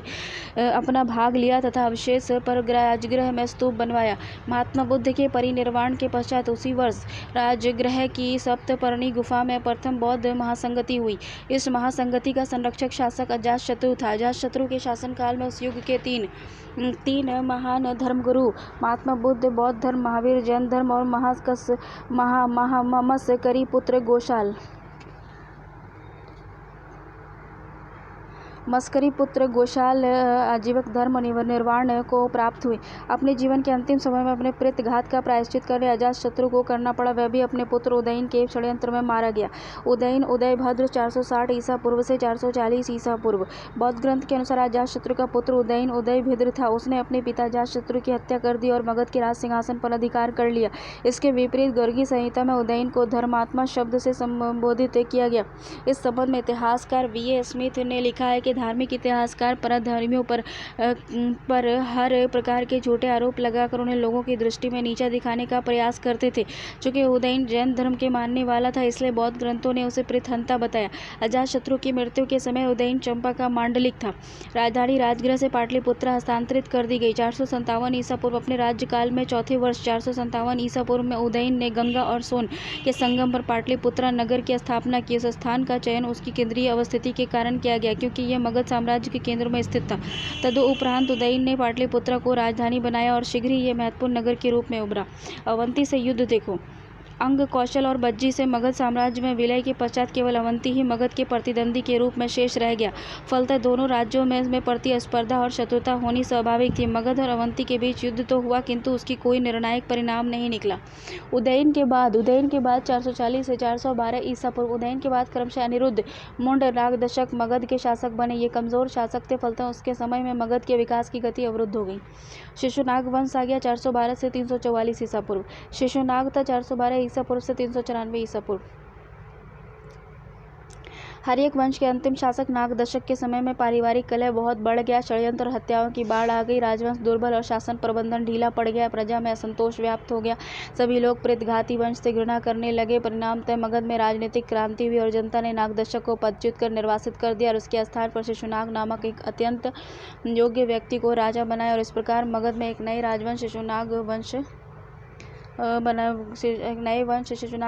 A: अपना भाग लिया तथा अवशेष पर राजगृह में स्तूप बनवाया। महात्मा बुद्ध के परिनिर्वाण के पश्चात उसी वर्ष राजगृह की सप्तपर्णी गुफा में प्रथम बौद्ध महासंगति हुई। इस महासंगति का संरक्षक शासक अजातशत्रु था। अजातशत्रु के शासनकाल में उस युग के तीन महान धर्मगुरु महात्मा बुद्ध, बौद्ध धर्म, महावीर, जैन धर्म और मस्करी पुत्र घोषाल आजीवक धर्म निर्वाण को प्राप्त हुए। अपने जीवन के अंतिम समय में अपने प्रेतघात का प्रायश्चित करने अजातशत्रु को करना पड़ा। वह भी अपने पुत्र उदयन के षड्यंत्र में मारा गया। उदयन उदयभद्र 460 ईसा पूर्व से 440 ईसा पूर्व। बौद्ध ग्रंथ के अनुसार अजातशत्रु का पुत्र उदयन उदयभद्र था। उसने अपने पिता अजातशत्रु की हत्या कर दी और मगध के राज सिंहासन पर अधिकार कर लिया। इसके विपरीत गर्गी संहिता में उदयन को धर्मात्मा शब्द से संबोधित किया गया। इस संबंध में इतिहासकार V.A. स्मिथ ने लिखा है कि धार्मिक इतिहासकार परधर्मियों पर हर प्रकार के झूठे आरोप लगाकर उन्हें लोगों की दृष्टि में नीचा दिखाने का प्रयास करते थे। चूंकि उदयन जैन धर्म के मानने वाला था, इसलिए बौद्ध ग्रंथों ने उसे प्रेतहंता बताया। अजातशत्रु की मृत्यु के समय उदयन चंपा का मांडलिक था। राजधानी राजगृह से पाटलिपुत्र हस्तांतरित कर दी गई। 457 ईसा पूर्व अपने राज्यकाल में चौथे वर्ष 457 ईसा पूर्व में उदयन ने गंगा और सोन के संगम पर पाटलिपुत्रा नगर की स्थापना की। इस स्थान का चयन उसकी केंद्रीय अवस्थिति के कारण किया गया, क्योंकि यह मगध साम्राज्य के केंद्र में स्थित था। तदुपरांत उदयन ने पाटलिपुत्रा को राजधानी बनाया और शीघ्र ही यह महत्वपूर्ण नगर के रूप में उभरा। अवंती से युद्ध देखो। अंग, कौशल और बज्जी से मगध साम्राज्य में विलय के पश्चात केवल अवंती ही मगध के प्रतिद्वंदी के रूप में शेष रह गया। फलतः दोनों राज्यों में प्रतिस्पर्धा और शत्रुता होनी स्वाभाविक थी। मगध और अवंती के बीच युद्ध तो हुआ, किंतु उसकी कोई निर्णायक परिणाम नहीं निकला। उदयन के बाद 440 से 412 ईसा पूर्व। उदयन के बाद क्रमशः अनिरुद्ध, मुंड, नागदशक मगध के शासक बने। ये कमजोर शासक थे, फलतः उसके समय में मगध के विकास की गति अवरुद्ध हो गई। शिशुनाग वंश आ गया 412 से 344 ईसा पूर्व। शिशुनाग था 412 ईसा पूर्व से 394 ईसा पूर्व। हर्यक वंश के अंतिम शासक नागदशक के समय में पारिवारिक कलह बहुत बढ़ गया। षड्यंत्र और हत्याओं की बाढ़ आ गई। राजवंश दुर्बल और शासन प्रबंधन ढीला पड़ गया। प्रजा में असंतोष व्याप्त हो गया। सभी लोग प्रेतघाती वंश से घृणा करने लगे। परिणामतः मगध में राजनीतिक क्रांति हुई और जनता ने नागदशक को पदच्युत कर निर्वासित कर दिया और उसके स्थान पर शिशुनाग नामक एक अत्यंत योग्य व्यक्ति को राजा बनाया। और इस प्रकार मगध में एक नए राजवंश शिशुनाग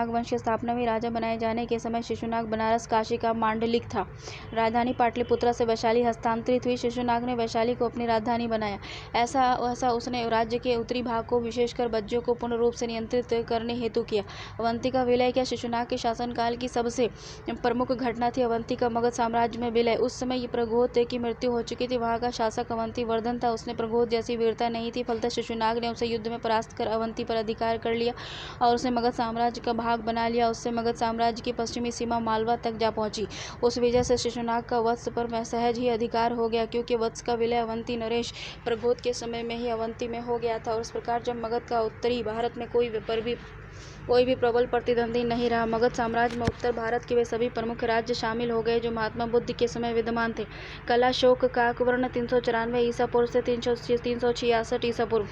A: वंश की स्थापना हुई। राजा बनाए जाने के समय शिशुनाग बनारस काशी का मांडलिक था। राजधानी पाटलिपुत्रा से वैशाली हस्तांतरित हुई। शिशुनाग ने वैशाली को अपनी राजधानी बनाया। ऐसा उसने राज्य के उत्तरी भाग को विशेषकर बज्जियों को पूर्ण रूप से नियंत्रित करने हेतु किया। अवंती का विलय किया। शिशुनाग के शासनकाल की सबसे प्रमुख घटना थी अवंती का मगध साम्राज्य में विलय। उस समय प्रघोत की मृत्यु हो चुकी थी। वहां का शासक अवंती वर्धन था। उसने प्रघोत जैसी वीरता नहीं थी। फलतः शिशुनाग ने उसे युद्ध में परास्त कर अवंती पर अधिकार कर लिया और उसे मगध साम्राज्य का भाग बना लिया। उससे मगध साम्राज्य की पश्चिमी सीमा मालवा तक जा पहुंची। उस वजह से शिशुनाग का वत्स पर सहज ही अधिकार हो गया, क्योंकि वत्स का विलय अवंती नरेश प्रघोत के समय में ही अवंती में हो गया था। और इस प्रकार जब मगध का उत्तरी भारत में कोई भी प्रबल प्रतिद्वंदी नहीं रहा। मगध साम्राज्य में उत्तर भारत के वे सभी प्रमुख राज्य शामिल हो गए जो महात्मा बुद्ध के समय विद्यमान थे। कलाशोक काकवर्ण 394 ईसा पूर्व से 366 ईसा पूर्व।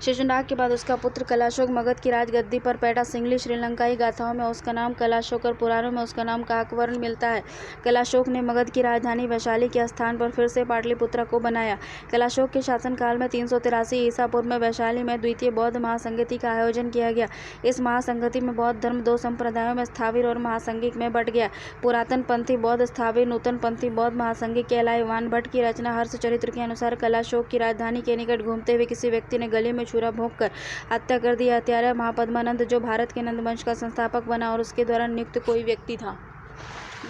A: शिशुनाग के बाद उसका पुत्र कलाशोक मगध की राजगद्दी पर बैठा। सिंगली श्रीलंकाई गाथाओं में उसका नाम कलाशोक और पुराणों में उसका नाम काकवर्ण मिलता है। कलाशोक ने मगध की राजधानी वैशाली के स्थान पर फिर से पाटलिपुत्रा को बनाया। कलाशोक के शासनकाल में 383 ईसा पूर्व में वैशाली में द्वितीय बौद्ध महासंगति का आयोजन किया गया। इस महासंगति में बौद्ध धर्म 2 संप्रदायों में स्थाविर और महासंगिक में बट गया। पुरातन पंथी बौद्ध स्थाविर, नूतन पंथी बौद्ध महासंगिक कहलाए। वानभट्ट की रचना हर्षचरित्र के अनुसार कलाशोक की राजधानी के निकट घूमते हुए किसी व्यक्ति ने गले में छुरा भोंक कर हत्या कर दी। हत्यारा महापद्मानंद जो भारत के नंद वंश का संस्थापक बना और उसके द्वारा नियुक्त कोई व्यक्ति था।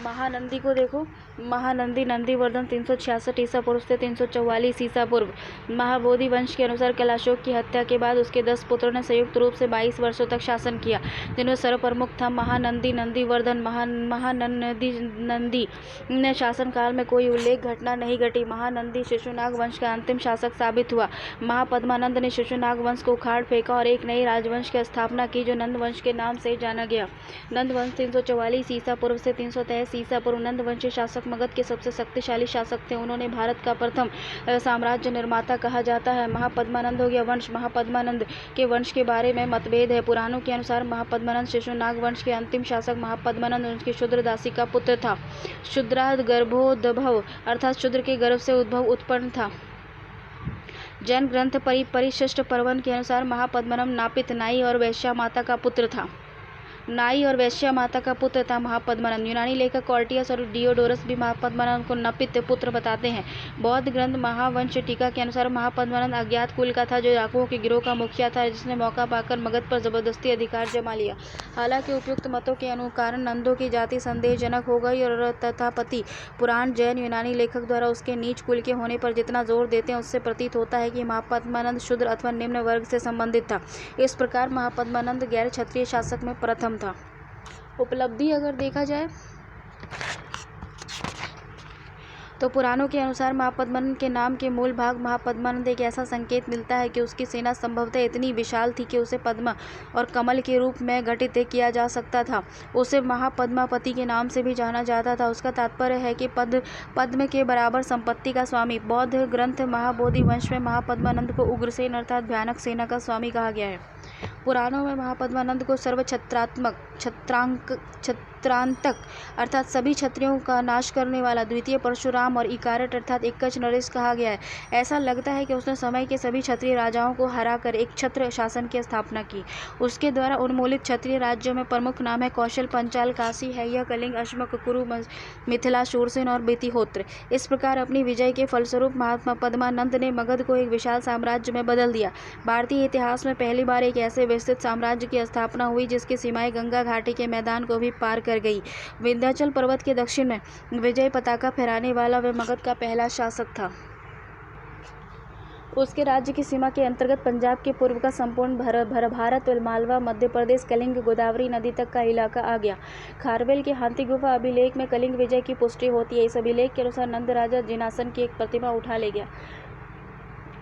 A: महानंदी को देखो। महानंदी नंदीवर्धन 366 ईसा पूर्व से 344 ईसा पूर्व। महाबोधि वंश के अनुसार कलाशोक की हत्या के बाद उसके 10 पुत्रों ने संयुक्त रूप से 22 वर्षों तक शासन किया, जिनमें सर्वप्रमुख था महानंदी नंदीवर्धन। महानंदी ने शासनकाल में कोई उल्लेख घटना नहीं घटी। महानंदी शिशुनाग वंश का अंतिम शासक साबित हुआ। महापद्मानंद ने शिशुनाग वंश को उखाड़ फेंका और एक नए राजवंश की स्थापना की जो नंद वंश के नाम से जाना गया। नंद वंश 344 ईसा पूर्व से 323 ईसा पूर्व। नंद वंशी शासक मगध के सबसे शक्तिशाली शासक थे। उन्होंने भारत का प्रथम साम्राज्य निर्माता कहा जाता है। महापद्मानंद हो गया वंश। महापद्मानंद के वंश के बारे में मतभेद है। पुराणों के अनुसार महापद्मानंद शिशुनाग वंश के अंतिम शासक महापद्मानंद उनकी शूद्र दासी का पुत्र था। शूद्राद गर्भोद्भव अर्थात शूद्र के गर्भ से उत्पन्न था। जैन ग्रंथ परिशिष्ट पर्वन के अनुसार महापद्मानंद नापित नाई और वैश्या माता का पुत्र था। नाई और वैश्या माता का पुत्र था महापद्मानंद। यूनानी लेखक कॉर्टियस और डियोडोरस भी महापद्मानंद को नपित पुत्र बताते हैं। बौद्ध ग्रंथ महावंश टीका के अनुसार महापद्मानंद अज्ञात कुल का था, जो डाकुओं के गिरोह का मुखिया था, जिसने मौका पाकर मगध पर जबरदस्ती अधिकार जमा लिया। हालांकि उपयुक्त मतों के अनुकारण नंदों की जाति संदेहजनक हो गई और तथापति पुराण जैन यूनानी लेखक द्वारा उसके नीच कुल के होने पर जितना जोर देते हैं, उससे प्रतीत होता है कि महापद्मानंद शूद्र अथवा निम्न वर्ग से संबंधित था। इस प्रकार महापद्मानंद गैर क्षत्रिय शासक में प्रथम था। उपलब्धि अगर देखा जाए तो पुराणों के अनुसार महापद्मानंद के नाम के मूल भाग महापद्मानंद एक ऐसा संकेत मिलता है कि उसकी सेना संभवतः इतनी विशाल थी कि उसे पद्मा और कमल के रूप में गठित किया जा सकता था। उसे महापद्मापति के नाम से भी जाना जाता था। उसका तात्पर्य है कि पद्म के बराबर संपत्ति का स्वामी। बौद्ध ग्रंथ महाबोधि वंश में महापद्मानंद को उग्रसेन अर्थात भयानक सेना का स्वामी कहा गया है। पुराणों में महापद्मानंद को छत्रांतक अर्थात सभी क्षत्रियों का नाश करने वाला, द्वितीय परशुराम और इकारट अर्थात एकच नरेश कहा गया है। ऐसा लगता है कि उसने समय के सभी क्षत्रिय राजाओं को हराकर एक छत्र शासन की स्थापना की। उसके द्वारा उन्मूलित क्षत्रिय राज्यों में प्रमुख नाम है कौशल, पंचाल, काशी, हैया, कलिंग, अश्मक, कुरु, मिथिला, शूरसेन और बेतिहोत्र। इस प्रकार अपनी विजय के फलस्वरूप महापद्मानंद ने मगध को एक विशाल साम्राज्य में बदल दिया। भारतीय इतिहास में पहली बार एक ऐसे विस्तृत साम्राज्य की स्थापना हुई जिसकी सीमाएं गंगा घाटी के मैदान को भी पार कर गई। विंध्याचल पर्वत के दक्षिण में विजय पताका फहराने वाला वह मगध का पहला शासक था। उसके राज्य की सीमा के अंतर्गत पंजाब के पूर्व का संपूर्ण भारत, मालवा, मध्य प्रदेश, कलिंग, गोदावरी नदी तक का इलाका आ गया। खारवेल के हाथी गुफा अभिलेख में कलिंग विजय की पुष्टि होती है। इस अभिलेख के अनुसार नंद राजा जिनासन की एक प्रतिमा उठा ले गया।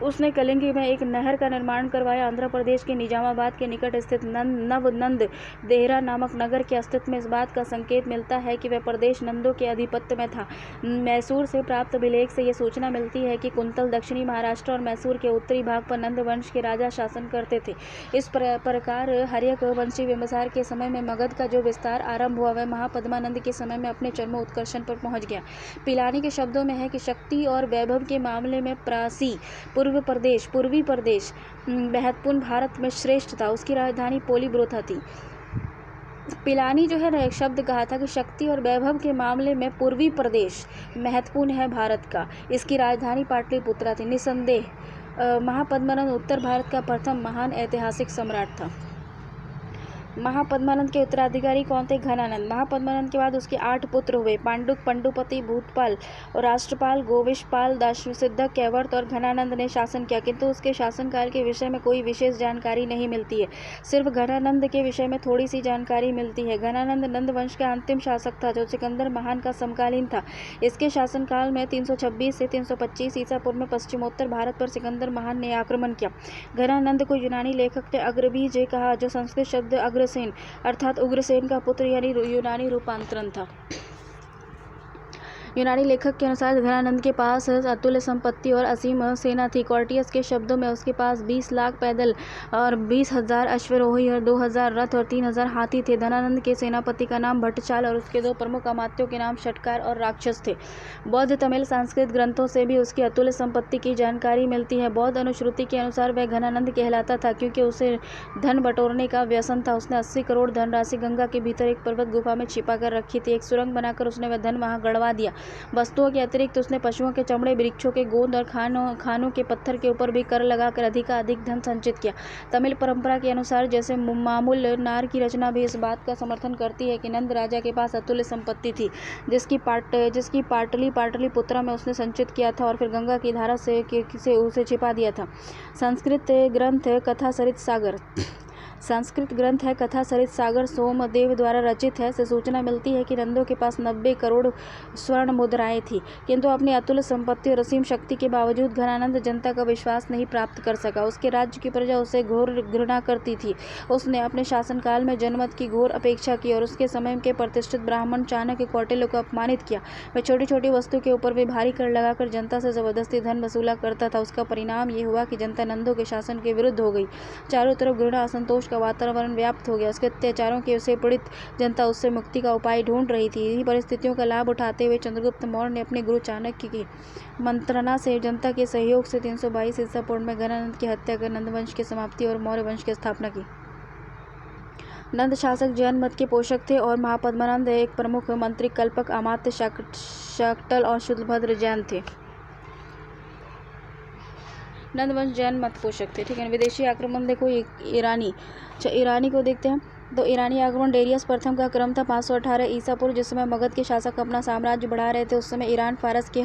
A: उसने कलिंग में एक नहर का निर्माण करवाया। आंध्र प्रदेश के निजामाबाद के निकट स्थित नवनंद देहरा नामक नगर के अस्तित्व में इस बात का संकेत मिलता है कि वह प्रदेश नंदों के आधिपत्य में था। मैसूर से प्राप्त अभिलेख से यह सूचना मिलती है कि कुंतल दक्षिणी महाराष्ट्र और मैसूर के उत्तरी भाग पर नंद वंश के राजा शासन करते थे। इस प्रकार हर्यक वंशी बिंबिसार के समय में मगध का जो विस्तार आरंभ हुआ, वह महापद्मानंद के समय में अपने चरम उत्कर्षण पर पहुंच गया। पिलानी के शब्दों में है कि शक्ति और वैभव के मामले में पूर्वी प्रदेश महत्वपूर्ण भारत में श्रेष्ठ था। उसकी राजधानी पोलीब्रोथा थी। पिलानी जो है ना, एक शब्द कहा था कि शक्ति और वैभव के मामले में पूर्वी प्रदेश महत्वपूर्ण है भारत का। इसकी राजधानी पाटलिपुत्रा थी। निसंदेह महापद्मानंद उत्तर भारत का प्रथम महान ऐतिहासिक सम्राट था। महापद्मानंद के उत्तराधिकारी कौन थे? घनानंद। महापद्मानंद के बाद उसके 8 पुत्र हुए। पांडुक, पंडुपति, भूतपाल और राष्ट्रपाल, गोविशपाल, दाशसिद्धक, कैवर्त और घनानंद ने शासन किया, किंतु उसके शासनकाल के विषय में कोई विशेष जानकारी नहीं मिलती है। सिर्फ घनानंद के विषय में थोड़ी सी जानकारी मिलती है। घनानंद नंद वंश का अंतिम शासक था, जो सिकंदर महान का समकालीन था। इसके शासनकाल में 326 से 325 ईसा पूर्व में पश्चिमोत्तर भारत पर सिकंदर महान ने आक्रमण किया। घनानंद को यूनानी लेखक ने अग्रबीज कहा, जो संस्कृत शब्द अग्रसेन अर्थात उग्रसेन का पुत्र यानी यूनानी रूपांतरण था। यूनानी लेखक के अनुसार घनानंद के पास अतुल्य संपत्ति और असीम सेना थी। कॉर्टियस के शब्दों में उसके पास 20 लाख पैदल और 20,000 अश्वारोही और 2,000 रथ और 3,000 हाथी थे। धनानंद के सेनापति का नाम भट्टचाल और उसके 2 प्रमुख अमात्यों के नाम षटकार और राक्षस थे। बौद्ध, तमिल, संस्कृत ग्रंथों से भी उसकी अतुल्य संपत्ति की जानकारी मिलती है। बौद्ध अनुश्रुति के अनुसार वह घनानंद कहलाता था क्योंकि उसे धन बटोरने का व्यसन था। उसने 80 करोड़ धनराशि गंगा के भीतर एक पर्वत गुफा में छिपा कर रखी थी। एक सुरंग बनाकर उसने वह धन वहां गड़वा दिया। वस्तुओं के अतिरिक्त उसने पशुओं के चमड़े, वृक्षों के गोंद और खानों के पत्थर के ऊपर भी कर लगाकर अधिकाधिक धन संचित किया। तमिल परंपरा के अनुसार जैसे मामूल नार की रचना भी इस बात का समर्थन करती है कि नंद राजा के पास अतुल्य संपत्ति थी, जिसकी पाटलिपुत्रा में उसने संचित किया था और फिर गंगा की धारा से उसे छिपा दिया था। संस्कृत ग्रंथ है कथा सरित सागर सोमदेव द्वारा रचित है। से सूचना मिलती है कि नंदों के पास 90 करोड़ स्वर्ण मुद्राएं थी, किंतु अपनी अतुल्य संपत्ति और असीम शक्ति के बावजूद घनानंद जनता का विश्वास नहीं प्राप्त कर सका। उसके राज्य की प्रजा उसे घोर घृणा करती थी। उसने अपने शासनकाल में जनमत की घोर अपेक्षा की और उसके समय के प्रतिष्ठित ब्राह्मण चाणक्य कौटिल्य को अपमानित किया। वह छोटी छोटी वस्तु के ऊपर भी भारी कर लगाकर जनता से जबरदस्ती धन वसूला करता था। उसका परिणाम ये हुआ कि जनता नंदों के शासन के विरुद्ध हो गई। चारों तरफ घृणा, असंतोष का वातावरण व्याप्त हो गया। उसके अत्याचारों से पीड़ित जनता उससे मुक्ति का उपाय ढूंढ रही थी। इन्हीं परिस्थितियों का लाभ उठाते हुए चंद्रगुप्त मौर्य ने अपने गुरु चाणक्य की मंत्रणा से जनता के सहयोग से 322 ईसा पूर्व में घनानंद की हत्या कर नंदवंश की समाप्ति और मौर्य वंश की स्थापना की। नंद शासक जैन मत के पोषक थे और महापद्मानंद एक प्रमुख मंत्री, कल्पक, अमात्य, शाक्टल और शुद्धभद्र जैन थे। नंद वंश जैन मत पोषक थे। ठीक है। विदेशी आक्रमण देखो, ईरानी, ईरानी को देखते हैं। तो ईरानी आक्रमण डेरियस प्रथम का क्रम था 518 ईसा पूर्व। जिस समय मगध के शासक अपना साम्राज्य बढ़ा रहे थे, उस समय ईरान फारस के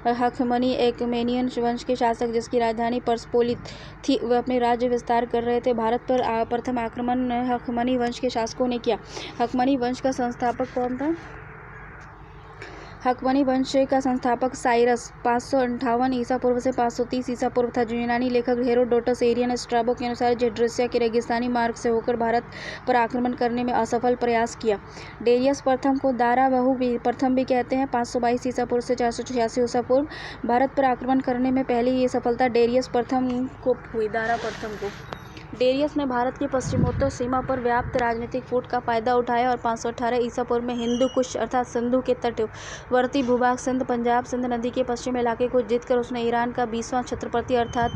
A: हखमनी एकमेनियन वंश के शासक, जिसकी राजधानी पर्सपोलिस थी, वे अपने राज्य विस्तार कर रहे थे। भारत पर प्रथम आक्रमण हखमनी वंश के शासकों ने किया। हखमनी वंश का संस्थापक कौन था? हखमनी वंश का संस्थापक साइरस 558 ईसा पूर्व से 530 ईसा पूर्व था। जो यूनानी लेखक हेरोडोटस, एरियन स्ट्रैबो के अनुसार जेड्रेसिया के रेगिस्तानी मार्ग से होकर भारत पर आक्रमण करने में असफल प्रयास किया। डेरियस प्रथम को दारा बहु प्रथम भी कहते हैं। 522 ईसा पूर्व से 486 ईसा पूर्व भारत पर आक्रमण करने में पहली ये सफलता डेरियस प्रथम को हुई। दारा प्रथम को डेरियस ने भारत की पश्चिमोत्तर सीमा पर व्याप्त राजनीतिक फूट का फायदा उठाया और 518 ईसा पूर्व में हिंदू कुश अर्थात सिंधु के तटवर्ती भूभाग सिंध, पंजाब, सिंध नदी के पश्चिम इलाके को जीतकर उसने ईरान का 20वां छत्रपति अर्थात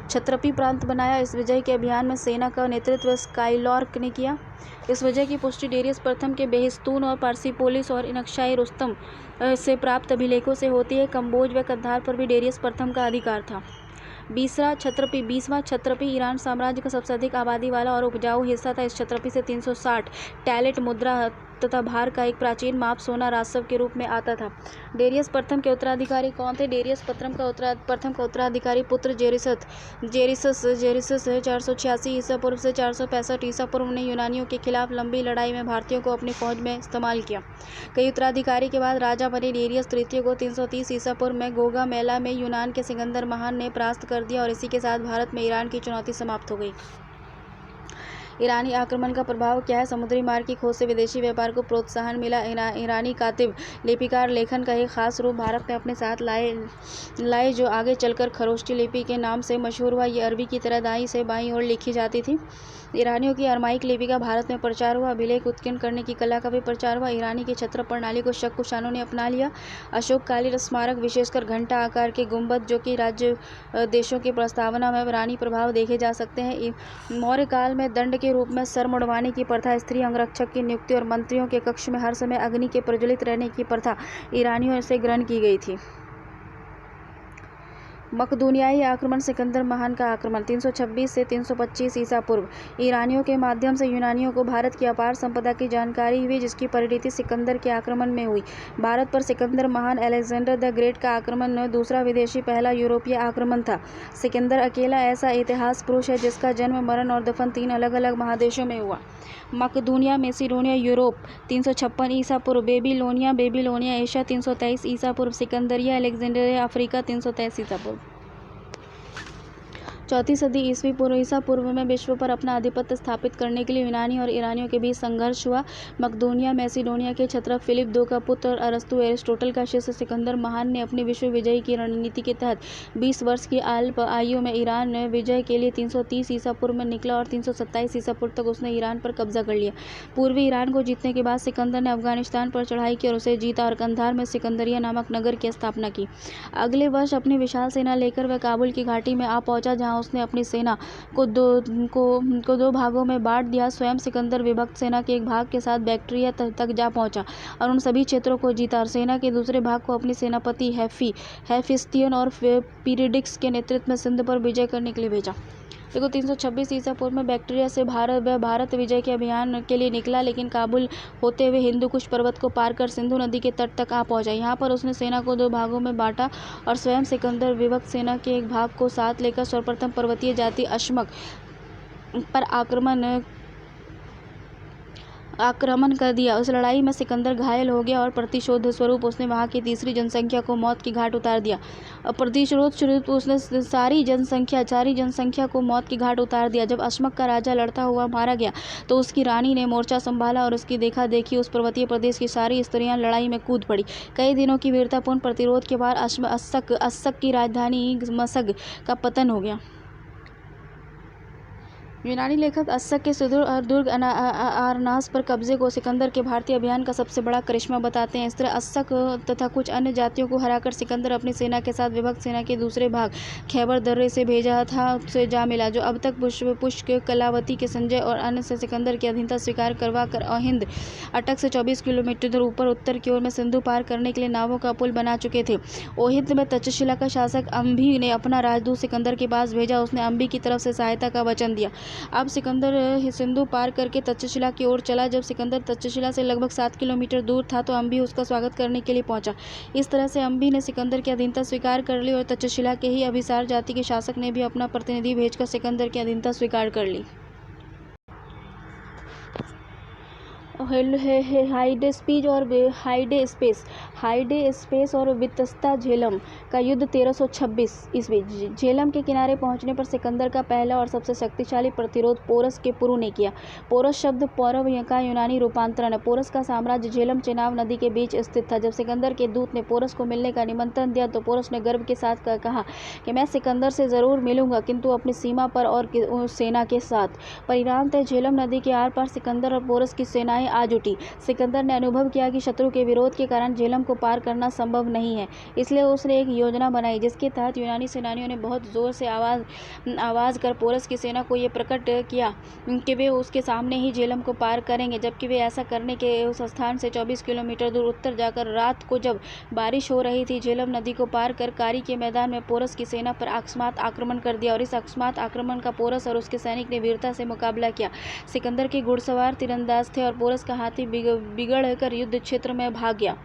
A: क्षत्रपी प्रांत बनाया। इस विजय के अभियान में सेना का नेतृत्व स्काइलॉर्क ने किया। इस विजय की पुष्टि डेरियस प्रथम के बेहिस्तून और पार्सिपोलिस और इनक्शाई रुस्तम से प्राप्त अभिलेखों से होती है। कंबोज व कंधार पर भी डेरियस प्रथम का अधिकार था। 20वां क्षत्रपी ईरान साम्राज्य का सबसे अधिक आबादी वाला और उपजाऊ हिस्सा था। इस क्षत्रपी से 360 टैलेंट मुद्रा तथा भार का एक प्राचीन माप सोना राजस्व के रूप में आता था। डेरियस प्रथम के उत्तराधिकारी कौन थे? डेरियस प्रथम का उत्तराधिकारी पुत्र जेरिसस 486 ईसा पूर्व से 465 ईसा पूर्व ने यूनानियों के खिलाफ लंबी लड़ाई में भारतीयों को अपनी फौज में इस्तेमाल किया। कई उत्तराधिकारी के बाद राजा बने डेरियस तृतीय को 330 ईसा पूर्व में गोगा मेला में यूनान के सिकंदर महान ने परास्त कर दिया और इसी के साथ भारत में ईरान की चुनौती समाप्त हो गई। ईरानी आक्रमण का प्रभाव क्या है? समुद्री मार्ग की खोज से विदेशी व्यापार को प्रोत्साहन मिला। ईरानी कातिब, लिपिकार, लेखन का एक खास रूप भारत में अपने साथ लाए जो आगे चलकर खरोष्टी लिपि के नाम से मशहूर हुआ। ये अरबी की तरह दाईं से बाईं ओर लिखी जाती थी। ईरानियों की अरमाइक लिपि का भारत में प्रचार हुआ। अभिलेख उत्कीर्ण करने की कला का भी प्रचार हुआ। ईरानी की छत्र प्रणाली को शक कुषाणों ने अपना लिया। अशोककालीन स्मारक, विशेषकर घंटा आकार के गुंबद जो कि राज्य देशों की प्रस्तावना में ईरानी प्रभाव देखे जा सकते हैं। मौर्य काल में दंड के रूप में सर मुड़वाने की प्रथा, स्त्री अंगरक्षक की नियुक्ति और मंत्रियों के कक्ष में हर समय अग्नि के प्रज्वलित रहने की प्रथा ईरानियों से ग्रहण की गई थी। मकदूनियाई आक्रमण, सिकंदर महान का आक्रमण 326 से 325 ईसा पूर्व। ईरानियों के माध्यम से यूनानियों को भारत की अपार संपदा की जानकारी हुई, जिसकी परिणति सिकंदर के आक्रमण में हुई। भारत पर सिकंदर महान अलेक्जेंडर द ग्रेट का आक्रमण दूसरा विदेशी पहला यूरोपीय आक्रमण था। सिकंदर अकेला ऐसा इतिहास पुरुष है जिसका जन्म, मरण और दफन 3 अलग अलग महादेशों में हुआ। मकदूनिया, मेसिडोनिया, यूरोप 356 ईसा पूर्व। बेबीलोनिया एशिया 323 ईसा पूर्व। सिकंदरिया, अलेक्जेंड्रिया अफ्रीका 323 ईसा पूर्व। 4वीं सदी ईसा पूर्व में विश्व पर अपना आधिपत्य स्थापित करने के लिए यूनानी और ईरानियों के बीच संघर्ष हुआ। मकदूनिया, मैसिडोनिया के क्षत्रप फिलिप II का पुत्र और अरस्तु एरिस्टोटल का शिष्य सिकंदर महान ने अपनी विश्व विजय की रणनीति के तहत 20 वर्ष की अल्प आयु में ईरान विजय के लिए 330 ईसा पूर्व में निकला और 327 ईसा पूर्व तक उसने ईरान पर कब्जा कर लिया। पूर्वी ईरान को जीतने के बाद सिकंदर ने अफगानिस्तान पर चढ़ाई की और उसे जीता और कंधार में सिकंदरिया नामक नगर की स्थापना की। अगले वर्ष अपनी विशाल सेना लेकर वह काबुल की घाटी में आ पहुंचा, जहां उसने अपनी सेना को दो भागों में बांट दिया। स्वयं सिकंदर विभक्त सेना के एक भाग के साथ बैक्ट्रिया तक जा पहुंचा और उन सभी क्षेत्रों को जीता और सेना के दूसरे भाग को अपनी सेनापति हेफिस्टियन और पीरिडिक्स के नेतृत्व में सिंध पर विजय करने के लिए भेजा। देखो 326 ईसा पूर्व में बैक्ट्रिया से भारत विजय के अभियान के लिए निकला, लेकिन काबुल होते हुए हिंदुकुश पर्वत को पार कर सिंधु नदी के तट तक आ पहुंचा। यहाँ पर उसने सेना को 2 भागों में बांटा और स्वयं सिकंदर विभक्त सेना के एक भाग को साथ लेकर सर्वप्रथम पर्वतीय जाति अशमक पर आक्रमण कर दिया। उस लड़ाई में सिकंदर घायल हो गया और प्रतिशोध स्वरूप उसने वहां की तीसरी जनसंख्या को मौत की घाट उतार दिया। प्रतिशोध स्वरूप उसने सारी जनसंख्या को मौत की घाट उतार दिया। जब अशमक का राजा लड़ता हुआ मारा गया तो उसकी रानी ने मोर्चा संभाला और उसकी देखा देखी उस पर्वतीय प्रदेश की सारी स्त्रियां लड़ाई में कूद पड़ी। कई दिनों की वीरतापूर्ण प्रतिरोध के बाद अस्सक की राजधानी मसग का पतन हो गया। यूनानी लेखक अस्सक के सुदूर और दुर्ग आरनास पर कब्जे को सिकंदर के भारतीय अभियान का सबसे बड़ा करिश्मा बताते हैं। इस तरह अस्सक तथा कुछ अन्य जातियों को हराकर सिकंदर अपनी सेना के साथ विभक्त सेना के दूसरे भाग खैबर दर्रे से भेजा था से जा मिला, जो अब तक पुष्प कलावती के संजय और अन्य से सिकंदर की अधीनता स्वीकार करवा कर अहिंद अटक से 24 किलोमीटर ऊपर उत्तर की ओर में सिंधु पार करने के लिए नावों का पुल बना चुके थे। ओहिंद में तक्षशिला का शासक अम्भी ने अपना राजदूत सिकंदर के पास भेजा। उसने अम्भी की तरफ से सहायता का वचन दिया। अब सिकंदर सिंधु पार करके तक्षशिला की ओर चला। जब सिकंदर तक्षशिला से लगभग 7 किलोमीटर दूर था तो अम्भी उसका स्वागत करने के लिए पहुंचा। इस तरह से अम्भी ने सिकंदर की अधीनता स्वीकार कर ली और तक्षशिला के ही अभिसार जाति के शासक ने भी अपना प्रतिनिधि भेजकर सिकंदर की अधीनता स्वीकार कर ली। हाइडेस्पेस और वितस्ता झेलम का युद्ध 1326 ईस्वी। झेलम के किनारे पहुंचने पर सिकंदर का पहला और सबसे शक्तिशाली प्रतिरोध पोरस के पुरु ने किया। पोरस शब्द पौरव का यूनानी रूपांतरण है। पोरस का साम्राज्य झेलम चेनाब नदी के बीच स्थित था। जब सिकंदर के दूत ने पोरस को मिलने का निमंत्रण दिया तो पोरस ने गर्व के साथ कहा कि मैं सिकंदर से जरूर मिलूंगा, किंतु अपनी सीमा पर और सेना के साथ। परिणामतः झेलम नदी के आर पार सिकंदर और पोरस की सेनाएं आ जुटी। सिकंदर ने अनुभव किया कि शत्रु के विरोध के कारण झेलम को पार करना संभव नहीं है, इसलिए उसने एक योजना बनाई जिसके तहत यूनानी सेनानियों ने बहुत जोर से आवाज कर पोरस की सेना को यह प्रकट किया कि वे उसके सामने ही झेलम को पार करेंगे, जबकि वे ऐसा करने के उस स्थान से 24 किलोमीटर दूर उत्तर जाकर रात को जब बारिश हो रही थी झेलम नदी को पार कर कारी के मैदान में पोरस की सेना पर अकस्मात आक्रमण कर दिया और इस अकस्मात आक्रमण का पोरस और उसके सैनिक ने वीरता से मुकाबला किया। सिकंदर के घुड़सवार तीरंदाज थे और पोरस का हाथी बिगड़ कर युद्ध क्षेत्र में भाग गया।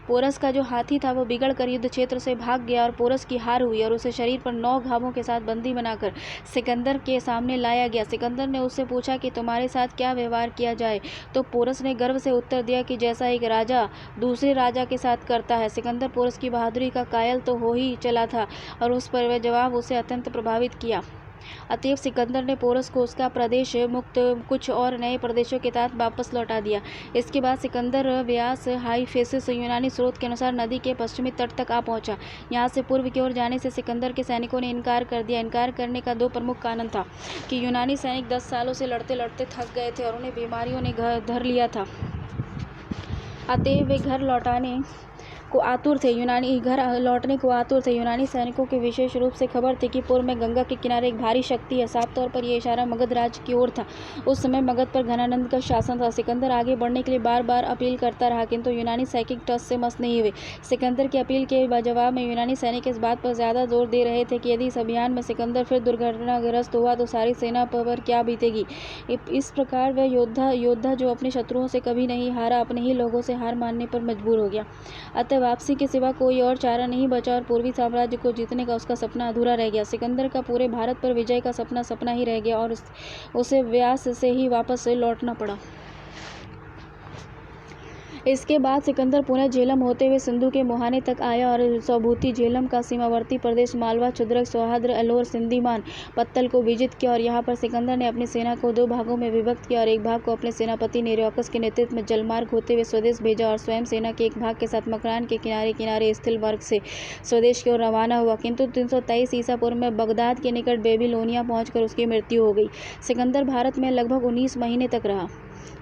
A: पोरस का जो हाथी था वो बिगड़ कर युद्ध क्षेत्र से भाग गया और पोरस की हार हुई और उसे शरीर पर 9 घावों के साथ बंदी बनाकर सिकंदर के सामने लाया गया। सिकंदर ने उससे पूछा कि तुम्हारे साथ क्या व्यवहार किया जाए, तो पोरस ने गर्व से उत्तर दिया कि जैसा एक राजा दूसरे राजा के साथ करता है। सिकंदर पोरस की बहादुरी का कायल तो हो ही चला था और उस पर वह जवाब उसे अत्यंत प्रभावित किया। अतएव सिकंदर ने पोरस को उसका प्रदेश मुक्त कुछ और नए प्रदेशों के तहत वापस लौटा दिया। इसके बाद सिकंदर व्यास हाइफेसिस यूनानी स्रोत के अनुसार नदी के पश्चिमी तट तक आ पहुंचा। यहाँ से पूर्व की ओर जाने से सिकंदर के सैनिकों ने इनकार कर दिया। इनकार करने का 2 प्रमुख कारण था कि यूनानी सैनिक 10 सालों से लड़ते लड़ते थक गए थे और उन्हें बीमारियों ने धर लिया था, अतएव वे घर लौटने को आतुर थे। यूनानी सैनिकों के विशेष रूप से खबर थी कि पूर्व में गंगा के किनारे एक भारी शक्ति है। साफ तौर पर यह इशारा मगध राज्य की ओर था। उस समय मगध पर घनानंद का शासन था। सिकंदर आगे बढ़ने के लिए बार बार अपील करता रहा, किंतु यूनानी सैनिक टस से मस नहीं हुए। सिकंदर की अपील के जवाब में यूनानी सैनिक इस बात पर ज्यादा जोर दे रहे थे कि यदि इस अभियान में सिकंदर फिर दुर्घटनाग्रस्त हुआ तो सारी सेना पर क्या बीतेगी। इस प्रकार वह योद्धा जो अपने शत्रुओं से कभी नहीं हारा अपने ही लोगों से हार मानने पर मजबूर हो गया। अतः वापसी के सिवा कोई और चारा नहीं बचा और पूर्वी साम्राज्य को जीतने का उसका सपना अधूरा रह गया। सिकंदर का पूरे भारत पर विजय का सपना ही रह गया और उसे व्यास से ही वापस लौटना पड़ा। इसके बाद सिकंदर पुनः झेलम होते हुए सिंधु के मुहाने तक आया और सौभूति झेलम का सीमावर्ती प्रदेश मालवा, चुद्रक, सौहार्द, अलोर, सिंधीमान, पत्तल को विजित किया और यहाँ पर सिकंदर ने अपनी सेना को 2 भागों में विभक्त किया और एक भाग को अपने सेनापति नेरियोकस के नेतृत्व में जलमार्ग होते हुए स्वदेश भेजा और स्वयं सेना के एक भाग के साथ मकरान के किनारे स्थिल मार्ग से स्वदेश की ओर रवाना हुआ। किंतु 323 ईसा पूर्व में बगदाद के निकट बेबीलोनिया पहुंचकर उसकी मृत्यु हो गई। सिकंदर भारत में लगभग 19 महीने तक रहा,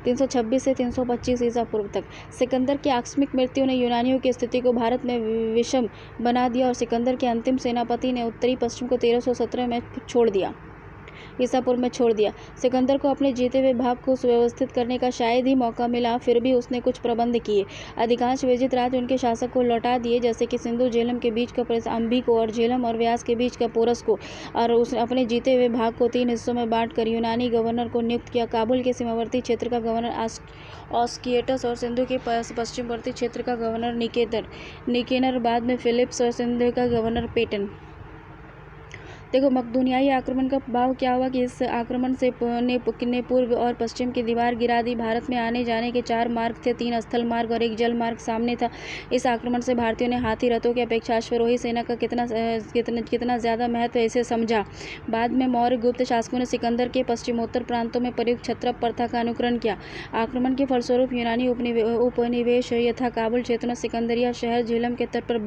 A: 326 से 325 ईसा पूर्व तक। सिकंदर की आकस्मिक मृत्यु ने यूनानियों की स्थिति को भारत में विषम बना दिया और सिकंदर के अंतिम सेनापति ने उत्तरी पश्चिम को 1317 में ईसा पूर्व में छोड़ दिया। सिकंदर को अपने जीते हुए भाग को सुव्यवस्थित करने का शायद ही मौका मिला, फिर भी उसने कुछ प्रबंध किए। अधिकांश विजित राज्य उनके शासक को लौटा दिए, जैसे कि सिंधु झेलम के बीच का प्रदेश अम्भी को और झेलम और व्यास के बीच का पोरस को, और उसने अपने जीते हुए भाग को 3 हिस्सों में बांटकर यूनानी गवर्नर को नियुक्त किया। काबुल के सीमावर्ती क्षेत्र का गवर्नर ऑस्किएटस और सिंधु के पश्चिमवर्ती क्षेत्र का गवर्नर निकेनर, बाद में फिलिप्स और सिंधु का गवर्नर पेटन। देखो, मकदूनियाई आक्रमण का प्रभाव क्या हुआ कि इस आक्रमण से ने पूर्व और पश्चिम की दीवार गिरा दी। भारत में आने जाने के 4 मार्ग थे, 3 स्थल मार्ग और 1 जल मार्ग सामने था। इस आक्रमण से भारतीयों ने हाथी रथों की अपेक्षा अश्वरोही सेना का कितना ज़्यादा महत्व इसे समझा। बाद में मौर्य गुप्त शासकों ने सिकंदर के पश्चिमोत्तर प्रांतों में प्रयुक्त क्षत्रप प्रथा का अनुकरण किया। आक्रमण के फलस्वरूप यूनानी उपनिवेश यथा काबुल क्षेत्र में सिकंदरिया शहर, झेलम के तट पर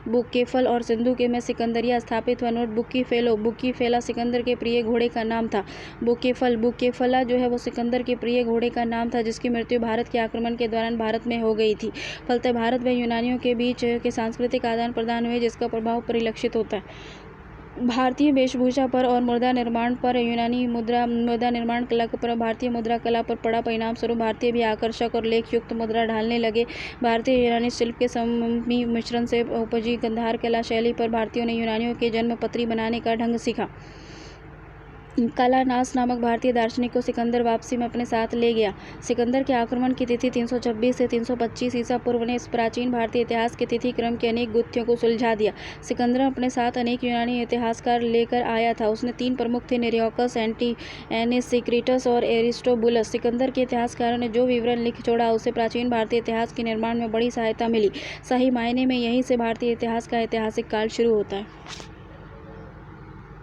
A: बुकेफल और सिंधु के में सिकंदरिया स्थापित हुआ। नोट बुकीफेल बुकीफेला सिकंदर के प्रिय घोड़े का नाम था। बुकेफला जो है वो सिकंदर के प्रिय घोड़े का नाम था, जिसकी मृत्यु भारत के आक्रमण के दौरान भारत में हो गई थी। फलतः भारत व यूनानियों के बीच के सांस्कृतिक आदान प्रदान हुए, जिसका प्रभाव परिलक्षित होता है भारतीय वेशभूषा पर और मुद्रा निर्माण पर। यूनानी मुद्रा निर्माण कला पर भारतीय मुद्रा कला पर पड़ा। परिणाम स्वरूप भारतीय भी आकर्षक और लेख युक्त मुद्रा ढालने लगे। भारतीय यूनानी शिल्प के मिश्रण से उपजी गांधार कला शैली पर भारतीयों ने यूनानियों के जन्मपत्री बनाने का ढंग सीखा। कालानास नामक भारतीय दार्शनिक को सिकंदर वापसी में अपने साथ ले गया। सिकंदर के आक्रमण की तिथि 326 से 325 ईसा पूर्व ने इस प्राचीन भारतीय इतिहास के तिथि क्रम के अनेक गुत्थियों को सुलझा दिया। सिकंदर अपने साथ अनेक यूनानी इतिहासकार लेकर आया था। उसने 3 प्रमुख थे, नेरियकस, एनेसिक्रिटस और एरिस्टोबुलस। सिकंदर के इतिहासकारों ने जो विवरण लिख छोड़ा, उससे प्राचीन भारतीय इतिहास के निर्माण में बड़ी सहायता मिली। सही मायने में यहीं से भारतीय इतिहास का ऐतिहासिक काल शुरू होता है।